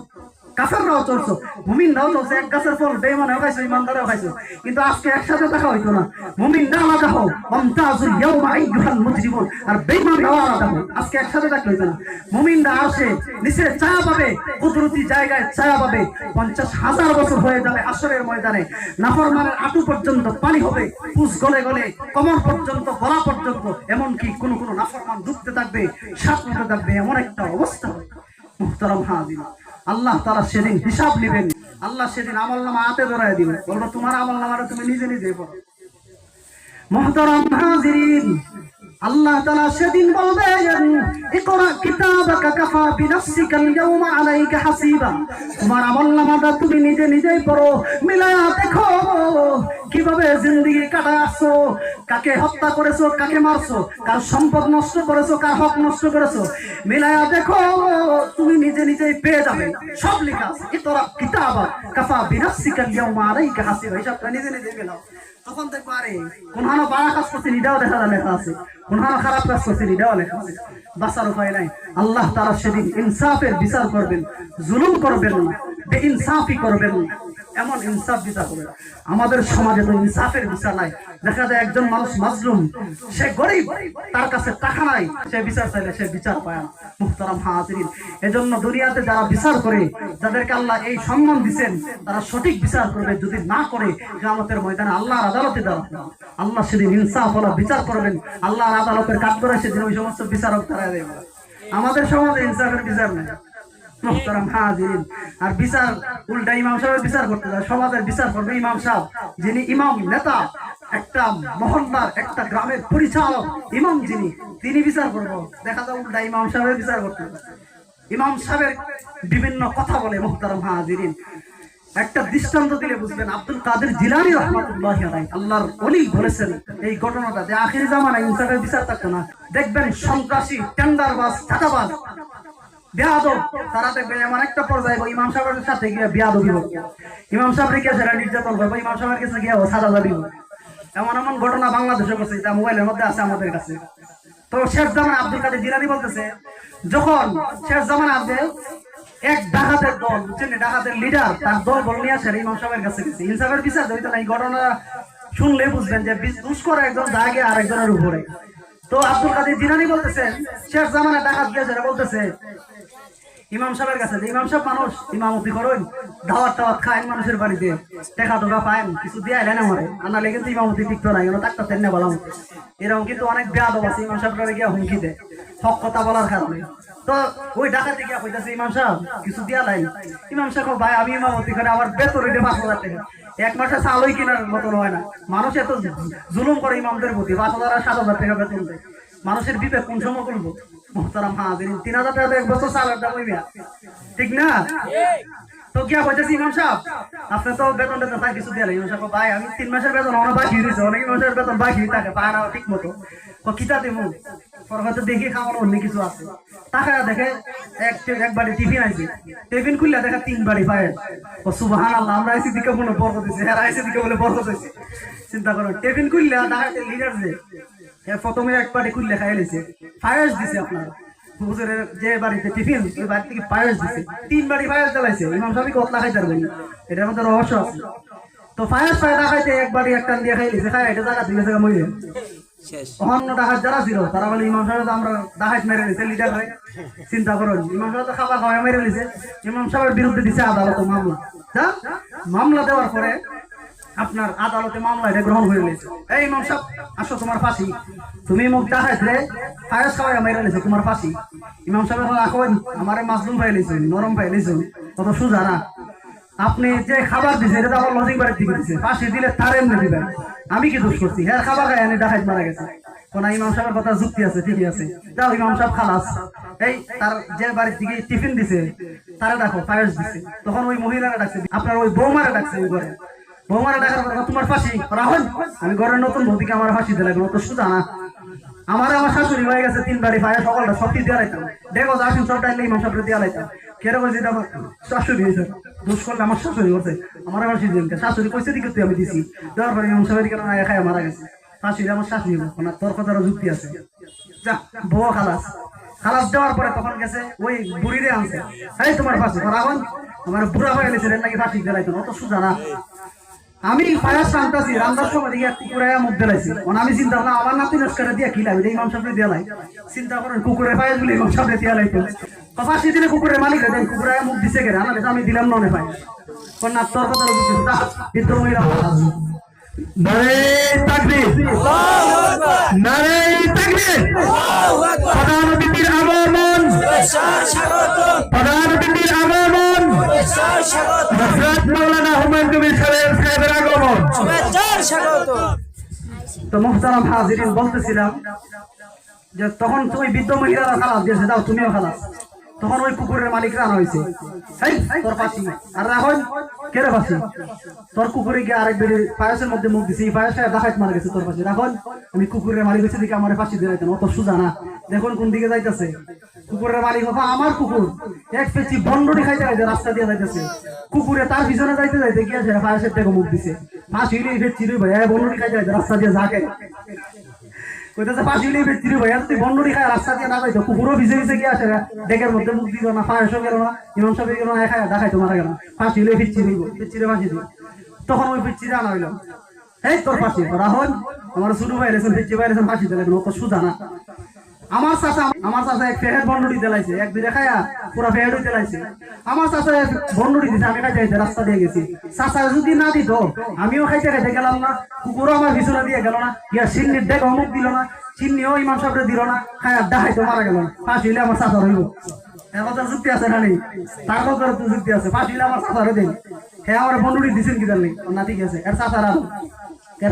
কাফেররাও চলছো, মুমিনরাও চলছে, এক গাছের ফল বেঈমানরাও খাইছো, ইমানদাররাও খাইছো, কিন্তু আজকে একসাথে দেখা হইতো না। মুমিনরা আলাদা হও, ওয়ামতাজুল ইয়াউমা আইয়ুহাল মুজরিমুন, আর বেঈমানরাও আলাদা হও, আজকে একসাথে দেখা হইতো না। মুমিনরা আসে নিচে ছায়া পাবে, কুদরতি জায়গায় ছায়া পাবে, 50,000 বছর হয়ে যাবে হাসরের ময়দানে, নাফরমানের আঁটু পর্যন্ত পানি হবে, পুষ গলে গলে কোমর পর্যন্ত, গলা পর্যন্ত, এমনকি কোন কোন নাফরমান ডুবতে থাকবে, শ্বাস নিতে থাকবে, এমন একটা অবস্থা হবে। মুহতারাম হাজির, আল্লাহ তাআলা সেদিন হিসাব নেবেন, আল্লাহ সেদিন আমলনামা হাতে ধরায় দিবে, বলবো তোমার আমলনামাটা তুমি নিজে নিজে পড়ো। মুহতারাম হাজিরিন, আল্লাহ তাআলা সেদিন বলবেন ইকরা কিতাবাকা কাফা বিনাফসিকাল ইয়াওমা আলাইকা হাসিবা, তোমার আমলনামাটা তুমি নিজে নিজেই পড়ো, মিলায়া দেখো কিভাবে জিন্দেগি কাটাচ্ছো, কাকে হত্যা করেছো, কাকে মারছো, কার সম্পদ নষ্ট করেছো, কার হক নষ্ট করেছো, মিলায়া দেখো, তুমি নিজে নিজেই পেয়ে যাবে, সব লেখা আছে। ইকরা কিতাবা কাফা বিনাফসিকাল ইয়াওমা আলাইকা হাসিবা, হিসাবটা নিজে নিজে মেলাও। তখন দেখবো আরে কোনখানে বাড়া কাজ করছে নিটাও দেখা যায় লেখা আছে, কোনখানে খারাপ কাজ করছে নিটাও লেখা আছে। বাঁচার উপায় নাই। আল্লাহ তাআলা সেদিন ইনসাফের বিচার করবেন, জুলুম করবেন না, বেইনসাফি করবেন না, এমন ইনসাফ বিচার করবেন। আমাদের সমাজে তো ইনসাফের বিচার নাই। দেখা যায় একজন মানুষ মাজলুম, সে গরিব, তার কাছে টাকা নাই, সে বিচার চাইলে সে বিচার পায় না। মুহতারাম হাজিরিন, এজন্য দুনিয়াতে যারা বিচার করে, যাদেরকে আল্লাহ এই সম্মান দিবেন, তারা সঠিক বিচার করবে। যদি না করে কিয়ামতের ময়দানে আল্লাহর আদালতে দাঁড়াবে। আল্লাহ সেদিন ইনসাফ ওয়ালা বিচার করবেন। আল্লাহর আদালতের কাঠগড়ে সেদিন ওই সমস্ত বিচারক তারা দেবে। আমাদের সমাজে ইনসাফের বিচার নেই। মুহতারাম হাজিরিন, আর বিচার উল্টা ইমাম সাহেবের বিচার করতে যায়। সমাজের বিচার করবে ইমাম সাহেব, যিনি ইমাম নেতা, একটা মহল্লার একটা গ্রামের পরিচালক ইমাম, তিনি বিচার করবো। দেখা যায় উল্টা ইমাম সাহেবের বিচার করতে যায়। ইমাম সাহেবের বিভিন্ন কথা বলে। মুহতারাম হাজিরিন, একটা দৃষ্টান্ত দিলে বুঝবেন। আব্দুল কাদের জিলানী রাহমাতুল্লাহি আলাইহি, আল্লাহর ওলি, বলেছেন এই ঘটনাটা যে আখির জামানায় ইনসাফের বিচার থাকতো না। দেখবেন সন্ত্রাসী, টেন্ডারবাজ, টাকাবাজ, বেয়াদব, তারা দেখবে এমন একটা পর্যায়ে ইমাম সাহেবের সাথে গিয়ে বেয়াদবি হবে। ইমাম সাহেবের কাছে যারা নির্যাতন করবে, ইমাম সাহেবের কাছে গিয়ে সাজা দাবি হবে। এমন এমন ঘটনা বাংলাদেশে ঘটছে, এটা মোবাইলের মধ্যে আছে আমাদের কাছে। তো শেষ জামানে আব্দুল কাদের জিলানী বলতেছে, যখন শেষ জামানে আছে এক ডাকাতের দল, বুঝছেন, ডাকাতের লিডার, তার দল বল নিয়ে আসে ইমাম সাহেবের কাছে গেছে। ইনসাফের বিচার হইতো না। এই ঘটনা শুনলে বুঝবেন যে দুষ করে একজন দাগে আর একজনের উপরে। তো আব্দুল কাদের জিলানী বলতেছেন, শেষ জামানে ডাকাত গিয়েছে, বলতেছে ইমাম সাহেবের কাছে, ইমাম সাহেব মানুষ ইমামতি করেন, দাওয়াত টাওয়াত খায় মানুষের বাড়িতে, টাকা টোকা পায়, কিছু দিয়ে আইলেন আমারে, আনালে কিন্তু ইমামতি টিকতো না, কেন তাকতে না বলাম। এরকম কিন্তু অনেক বেয়াদব আছে, ইমাম সাহেব গিয়ে হুমকি দেয় হক কথা বলার কারণে। তো ওই ডাকাতে গিয়া কইতাছে, ইমাম সাহেব কিছু দিয়া লাই। ইমাম সাহেব, ভাই আমি ইমামতি করে আমার বেতন হইতে 5,000 টাকা, এক মাসে চালই কেনার মতন হয় না। মানুষ এত জুলুম করে ইমামদের প্রতি, 5,000 আর 7,000 টাকা বেতন দেয়। মানুষের বিবেক কোন সময় করবো? মুহতারাম হাজিরিন, 3,000 টাকা এক বছর চালের দাম হইবে, ঠিক না? তো গিয়া কইতেছি, ইমাম সাহেব আপনি তো বেতন টেতন তাই কিছু দিয়ে। ইমাম সাহেব, ভাই আমি 3 মাসের বেতন অনেক বাকি দিয়েছে, অনেক মাসের বেতন বাকি থাকে, পায় না ঠিক মতো। কিতা দেবো? হয়তো দেখি খাওয়ার অন্য কিছু আছে। টাকা দেখে এক বাড়ি টিফিন আইছে, টিফিন খুললে দেখা 3 বাড়ি পায়। ও সুবহানাল্লাহ, আমরা আইসি দিকে মনে বরকত দিছে, আর আইসি দিকে বলে বরকত হইছে। চিন্তা করো, টিফিন খুললে ডাকাতের লিডার যে প্রথমে এক বাড়ি খুললে খাই লেছে, পায়েস দিছে। আপনার হুজুরের যে বাড়িতে টিফিন, ওই বাড়ি থেকে পায়েস দিছে, 3 বাড়ি পায়েস জ্বালাইছে। ইমাম সাহেব কতলা খাইতে পারবেন, এটার মধ্যে রহস্য আছে। তো পায়েস পায়ে দেখাইতে এক বাড়ি একটা দিয়ে খাই লেছে, খাই এটা জায়গা দিলে জায়গা মরে অন্য ডাকাত যারা ছিল, তারা বলে ইমাম সাহেব আমরা ডাকাত মেরে নিছে, লিডার হয়। চিন্তা করুন, ইমাম সাহেব খাবার খাওয়া মেরে নিছে। ইমাম সাহেবের বিরুদ্ধে দিছে আদালতে মামলা। মামলা দেওয়ার পরে আপনার আদালতে মামলা এটা গ্রহণ হয়ে গেছে। এই ইমাম সাহেব আসো, তোমার ফাঁসি। তুমি মুখ দেখাইছে ফায়াস খাওয়াই মেরে নিছে, তোমার ফাঁসি। ইমাম সাহেব এখন আমার মাসলুম পাই লিছে, নরম পাই লিছে, কত সুজা না। আপনি যে খাবার দিছে এটা তো আমার লজিক বাড়ির দিকে দিচ্ছে, ফাঁসি দিলে তার এমনি দিবেন, আমি কি দোষ করছি? হ্যাঁ খাবার খাই এনে ডাকাত মারা গেছে। কোন ইমাম সাহেবের কথা যুক্তি আছে, ঠিকই আছে, যাও ইমাম সাহেব খালাস। এই তার যে বাড়ির দিকে টিফিন দিছে তারা দেখো পায়েস দিছে। তখন ওই মহিলারা ডাকছে, আপনার ওই বৌমারা ডাকছে, ওই ঘরে বৌমারা ডাকার পর তোমার ফাঁসি রাহুল, আমি ঘরের নতুন বৌদিকে আমার ফাঁসি দিলে অত সুজা না। আমার শাশুড়ি হয়ে গেছে 3 বাড়ি পায়ে, সকলটা সবটি দিয়ে লাইতাম। দেখো আসুন সব টাইলে ইমাম সাহেব দিয়ে লাইতাম। কেরো বলছি আমার শাশুড়ি হয়েছে, দোষ করলে আমার শাশুড়ি করছে, আমার ফাঁসি দিন। শাশুড়ি পয়সা দিকে তুই আমি দিছি, দেওয়ার পরে ইমাম সাহেবের কেন খায় মারা গেছে। ফাঁসি আমার শাশুড়ি, না তোর কথারও যুক্তি আছে। যা বউ খালাস, খালাস দেওয়ার পরে তখন গেছে ওই বুড়িরে আনছে, এই তোমার ফাঁসি রাহুল, আমার বুড়া হয়ে গেছে নাকি ফাঁসি দিয়ে লাইতাম, অত সুজা না। আমি পায়াস টানতাছি, রান্নার সময় দিকে কুকুরের মধ্যে লাইছি। আমি চিন্তা করলাম আমার নাতি নস্কারে দিয়ে কি লাগবে, ইমাম সাহেব দিয়ে লাই। চিন্তা করেন কুকুরের পায়াস গুলি ইমাম সাহেব দিয়ে লাইতো। ফাঁসি দিলে কুকুরের মালিক দেয়, কুকুরের মুখ দিছে কেন, আমি দিলাম ননে পাই। না তোর কথা কিন্তু মহিলা নারে তাকবীর, নারে তাকবীর, প্রধান অতিথির আগমন, প্রধান অতিথির আগমন, হযরত মাওলানা হুমায়ুন কবির সাহেবের আগমন। তো মুহতারাম হাজিরিন, বলতেছিলাম যে তখন ওই বৃদ্ধ মহিলারা খালাস দিয়েছে, যাও তুমিও খালাস। তখন ওই কুকুরের মালিকরা আনা হয়েছে, এই তোর ফাঁসি। আর এখন কেড়ে ফাঁসি, তোর কুকুরে গিয়ে আরেক বেড়ে পায়েসের মধ্যে মুখ দিছে, এই পায়েসটা ডাকাত মারা গেছে তোর ফাঁসি। এখন আমি কুকুরের মালিক হয়েছে দিকে আমার ফাঁসি দিয়ে যাইতেন, অত সোজা না। দেখুন কোন দিকে যাইতেছে কুকুরের মালিক, বাবা আমার কুকুর এক পেঁচি বন্ডটি খাইতে খাইতে রাস্তা দিয়ে যাইতেছে, কুকুরে তার পিছনে যাইতে যাইতে গিয়েছে পায়েসের থেকে মুখ দিছে। ফাঁসি হইলে পেঁচি রে ভাই, বন্ডটি খাইতে খাইতে রাস্তা দিয়ে যাকে কইতাছে ফাঁসি হইলে পেঁচি রে ভাই, তুই বন্ডটি খায় রাস্তা দিয়ে না যাইতো, কুকুরও ভিজে ভিজে গিয়ে আসে ডেকের মধ্যে মুখ দিল না, পায়েসও গেল না, ইমাম সাহেব গেল না, খায় দেখাইতো মারা গেল। ফাঁসি হইলে পিচ্ছি দিব, পিচ্ছিরে ফাঁসি দিব। তখন ওই পিচ্ছিরে আনা হইল, এই তোর ফাঁসি। রাহুল আমার শুরু বাইরেছেন, পিচ্ছি বাইরেছেন, ফাঁসি দিলেন, অত সুজা না। আমার চাচা এক ফেহেড বন্ডুটি দিলাইছে, এক দুইটা খায়া পুরা ফেহেডই দিলাইছে। আমার চাচা এক বন্ডুটি দিছে, আমি খাইতে খাইতে রাস্তা দিয়ে গেছি। চাচা যদি না দিত আমিও খাইতে খাইতে গেলাম না, কুকুরও আমার পিছনে দিয়ে গেল না, ইয়া সিন্নির ডেক অমুক দিল না, চিন্নিও ইমাম সাহেবরে দিল না, খায়া ডাহাইতো মারা গেল না। ফাঁসি হইলে আমার চাচা হইব, এখন তার যুক্তি আছে না নেই? তার কথা যুক্তি আছে, ফাঁসি হইলে আমার চাচারে দেন। হ্যাঁ আমার বন্ডুটি দিছেন কি জানলি না, ঠিক আছে। এর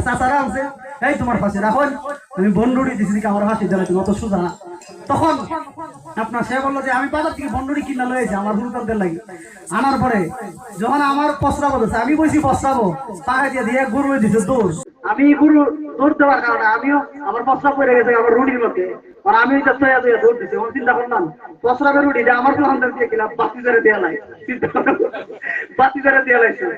চাচারা আছে, এই তোমার ফাঁসি। রাখুন আমি বন্ডুরি দিছি আমার ফাঁসি দিলাইছি, অত সুজা না। তখন আপনার সে বললো যে আমি বাজার থেকে বন্ডুরি কিনা লয়েছি আমার গুরুতরদের লাগে। আনার পরে যখন আমার পচরাবো দিচ্ছে, আমি বলছি পচরাবো, পাহাড় দিয়ে দিয়ে গরু দিছে দৌড়। আমি গরু দৌড় দেওয়ার কারণে আমিও আমার পচরা পড়ে গেছে আমার রুটির মধ্যে, আর আমি ওইটা তৈয়া তৈয়া দৌড় দিচ্ছি। আমার চিন্তা করলাম পচরাবের রুটি আমার দোকানদার দিয়ে কিনা বাতি ধরে দেওয়া নাই, বাতি ধরে দেওয়া লাগছে।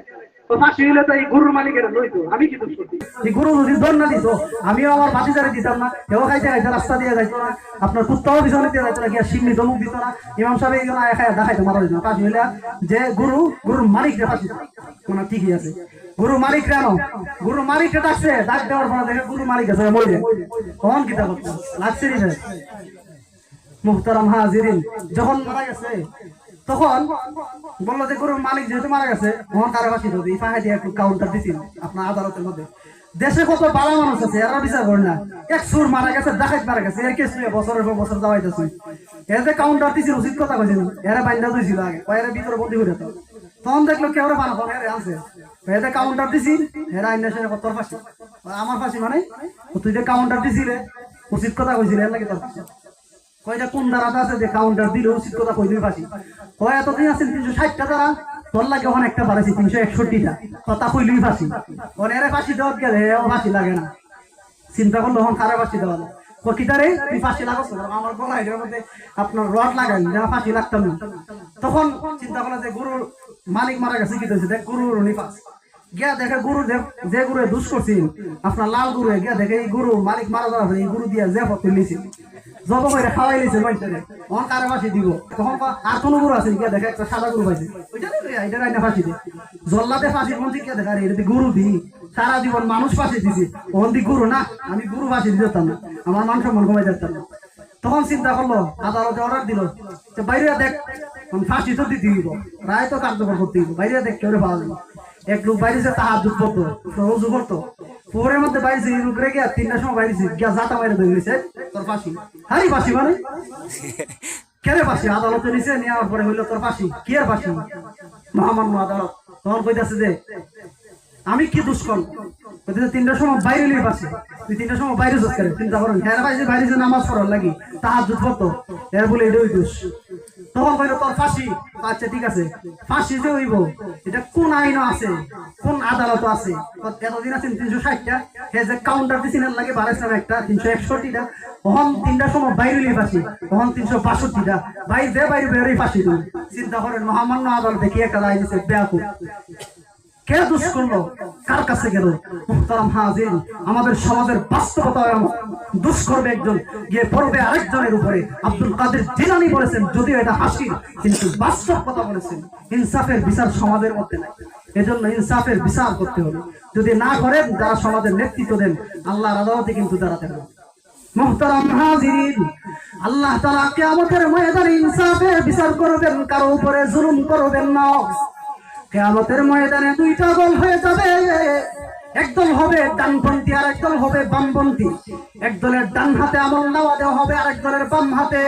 ফাঁসি হইলে তো এই গরুর মালিকের লইতো, আমি কি দোষ করছি? এই গরু যদি দৌড় না দিত আমিও আমার বাতিদারে দিতাম না, কেউ খাইতে খাইতে রাস্তা দিয়ে যাইতো না, আপনার কুত্তাও পিছনে দিয়ে যাইতো না, গিয়া সিন্নি দমুক দিত না, ইমাম সাহেব এই জন্য খাই দেখাইতো মারা দিত না। ফাঁসি হইলে যে গরুর মালিকরে ফাঁসি কোনো ঠিকই আছে, গরু মালিক আনো, গরু মালিককে ডাকছে, ডাক দেওয়ার পর দেখে গরু মালিক আছে মরে, কখন কিতা করতো লাগছে রে মুহতারাম হাজিরিন। যখন মারা গেছে তখন বললো যে গরুর মালিক যেহেতু মারা গেছে, তখন তারা ফাঁসি দিত। এই ফাঁসি দিয়ে একটু কাউন্টার দিছিল আপনার আদালতের মধ্যে। দেশে কত ভালো মানুষ আছে, এরা বিচার করে না। এক সুর মারা গেছে, ডাকাত মারা গেছে, এর কেস নিয়ে বছরের পর বছর যাওয়াইতেছে। এর যে কাউন্টার দিছিল উচিত কথা কইছিল, এরা বাইন্দা দিয়েছিল আগে, এরা ভিতরে বন্দি করে দিত। তখন দেখলো কেউ বানা ফোন এর আছে, এতে কাউন্টার দিছিল, এরা আইনা সে তোর ফাঁসি, আমার ফাঁসি মানে তুই যে কাউন্টার দিছিলে উচিত কথা কইছিল, এর লাগে তোর ফাঁসি। কয়টা কোন ধারাতে আছে যে কাউন্টার দিলে উচিত কথা কইলে ফাঁসি? কয় এতদিন আছে 360টা ধারা, তোর লাগে ওখানে একটা বাড়াইছি 361টা, কথা কইলেই ফাঁসি। ওখানে এর ফাঁসি দেওয়া গেলে ফাঁসি লাগে না, চিন্তা করলো ওখানে খারাপ ফাঁসি দেওয়া যায়। কিতারে তুই ফাঁসি লাগাচ্ছ, আমার গলা এটার মধ্যে আপনার রড লাগাই ফাঁসি লাগতাম না। তখন চিন্তা করলো যে গরুর মালিক মারা গেছে, কি হয়েছে দেখ গরুর নিফাস গিয়া দেখে গরু যে গরু দুষ করছিল আপনার লাল গরু, গিয়া দেখে এই গরু মালিক মারা যাওয়া এই গরু দিয়ে যে তুলিছে জব করে খাওয়াই নিয়েছে মানুষের, তখন কারে ফাঁসি দিব। তখন আর কোনো গরু আছে গিয়া দেখে একটা সাদা গরু পাইছে, ওইটা রাইনা ফাঁসি দে। জল্লাতে ফাঁসির মধ্যে গিয়া দেখা এটা গরু দিই সারা জীবন মানুষ ফাঁসি দিছি, ওখান দিয়ে গরু না, আমি গরু ফাঁসি দিতাম না, আমার মান সম্মান কমাই যেতাম না। তখন চিন্তা করলো, আদালতে অর্ডার দিল বাইরে দেখ ফাঁসি তো দিতে দিব, রায় তো কার্যকর করতে দিব, বাইরে দেখ কেউ পাওয়া যাবে। এক লোক বাইরেছে তাহার যুগ করতো, রোজু করতো, পুকুরের মধ্যে বাইরেছে, এই লোক রেগে 3টার সময় বাইরেছে, গিয়া জাতা বাইরে ধরেছে তোর ফাঁসি। হারি ফাঁসি মানে কেন ফাঁসি? আদালতে নিচে নেওয়ার পরে হইলো তোর ফাঁসি। কি আর ফাঁসি? মহামান্য আদালত তখন কইতাছে যে আমি কি দুষ্কর্ম, 3টার সময় বাইরে নিয়ে ফাঁসি, তুই 3টার সময় বাইরে যোগ করে চিন্তা করেন, হ্যাঁ ভাই বাইরে যে নামাজ পড়ার লাগি তাহার যুগ করতো, এর বলে এটাই দোষ। তখন কইলো তোর ফাঁসি। আচ্ছা ঠিক আছে, ফাঁসি যে হইব এটা কোন আইন আছে, কোন আদালত আছে? এতদিন আছেন 360টা, হে যে কাউন্টার দিছিল লাগে বাড়াইছিলাম একটা 361টা, তখন 3টার সময় বাইরে নিয়ে ফাঁসি, তখন 362টা, বাইরে যে বাইরে বেরোই ফাঁসি দিল। চিন্তা করেন মহামান্য আদালতে কি একটা রায় দিছে, বেয়াকুব। কে দোষ করলো, কার কাছে গেল? মুহতারাম হাজির, আমাদের সমাজের বাস্তবতা দোষ করবে একজন, গিয়ে পড়বে আরেকজনের উপরে। আব্দুল কাদের জিলানী বলেছেন, যদিও এটা হাসির কিন্তু বাস্তব কথা বলেছেন, ইনসাফের বিচার সমাজের মধ্যে নাই, এজন্য ইনসাফের বিচার করতে হবে। যদি না করেন, যারা সমাজের নেতৃত্ব দেন আল্লাহর আদালতে কিন্তু দাঁড়াতে হবে। মুহতারাম হাজিরিন, আল্লাহ তাআলা কিয়ামতের ময়দানে ইনসাফের বিচার করবেন, কারো উপরে জুলুম করবেন না। কিয়ামতের ময়দানে দুইটা দল হয়ে যাবে, একদল হবে ডানপন্থী আর একদল হবে বামপন্থী। একদলের ডান হাতে আমলনামা দেওয়া হবে, আরেক দলের বাম হাতে।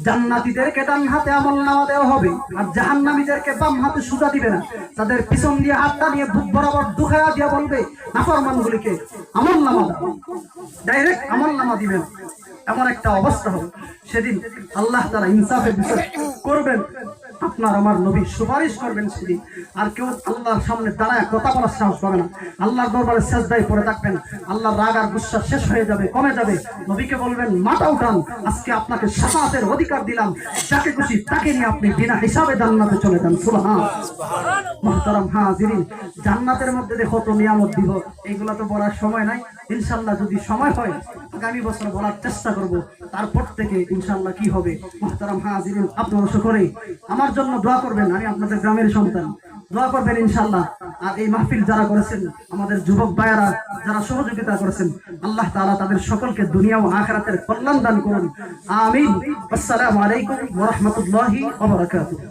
জান্নাতীদেরকে ডান হাতে আমলনামা দেওয়া হবে, আর জাহান্নামীদেরকে বাম হাতে সুজা দিবে না, তাদের পিছন দিয়ে হাতটা নিয়ে বুক বরাবর দুখায়া দিয়ে বলবে নাফরমানগুলিকে আমলনামা দাও, ডাইরেক্ট আমলনামা দিবেন। এমন একটা অবস্থা হবে, সেদিন আল্লাহ তাআলা ইনসাফের বিচার করবেন। আপনার আমার নবী সুপারিশ করবেন সেদিন। আর কেউ আল্লাহর সামনে দাঁড়ায় কথা বলার সাহস পাবে না। আল্লাহর দরবারে সেজদায় পড়ে থাকবেন। আল্লাহর রাগ আর গুসা শেষ হয়ে যাবে, কমে যাবে। নবীকে বলবেন, মাথা উঠান, আজকে আপনাকে শাফাআতের অধিকার দিলাম, যাকে খুশি তাকে নিয়ে আপনি বিনা হিসাবে জান্নাতে চলে যান। সুবহান। মুহতারাম হাজিরিন, জান্নাতের মধ্যে যে কত নিয়ামত দিব, এইগুলা তো বলার সময় নাই। ইনশাআল্লাহ যদি সময় হয় আগামী বছর বলার চেষ্টা করব। তারপর থেকে ইনশাআল্লাহ কি হবে। মুহতারাম হাজিরিন, আপনারা সকলে আমার জন্য দোয়া করবেন। আমি আপনাদের গ্রামের সন্তান, দোয়া করবেন ইনশাআল্লাহ। আর এই মাহফিল যারা করেছেন, আমাদের যুবক ভাইয়েরা যারা সহযোগিতা করেছেন, আল্লাহ তাআলা তাদের সকলকে দুনিয়া ও আখিরাতের কল্যাণ দান করুন। আমিন। আসসালামু আলাইকুম ওয়া রাহমাতুল্লাহি ওয়া বারাকাতুহু।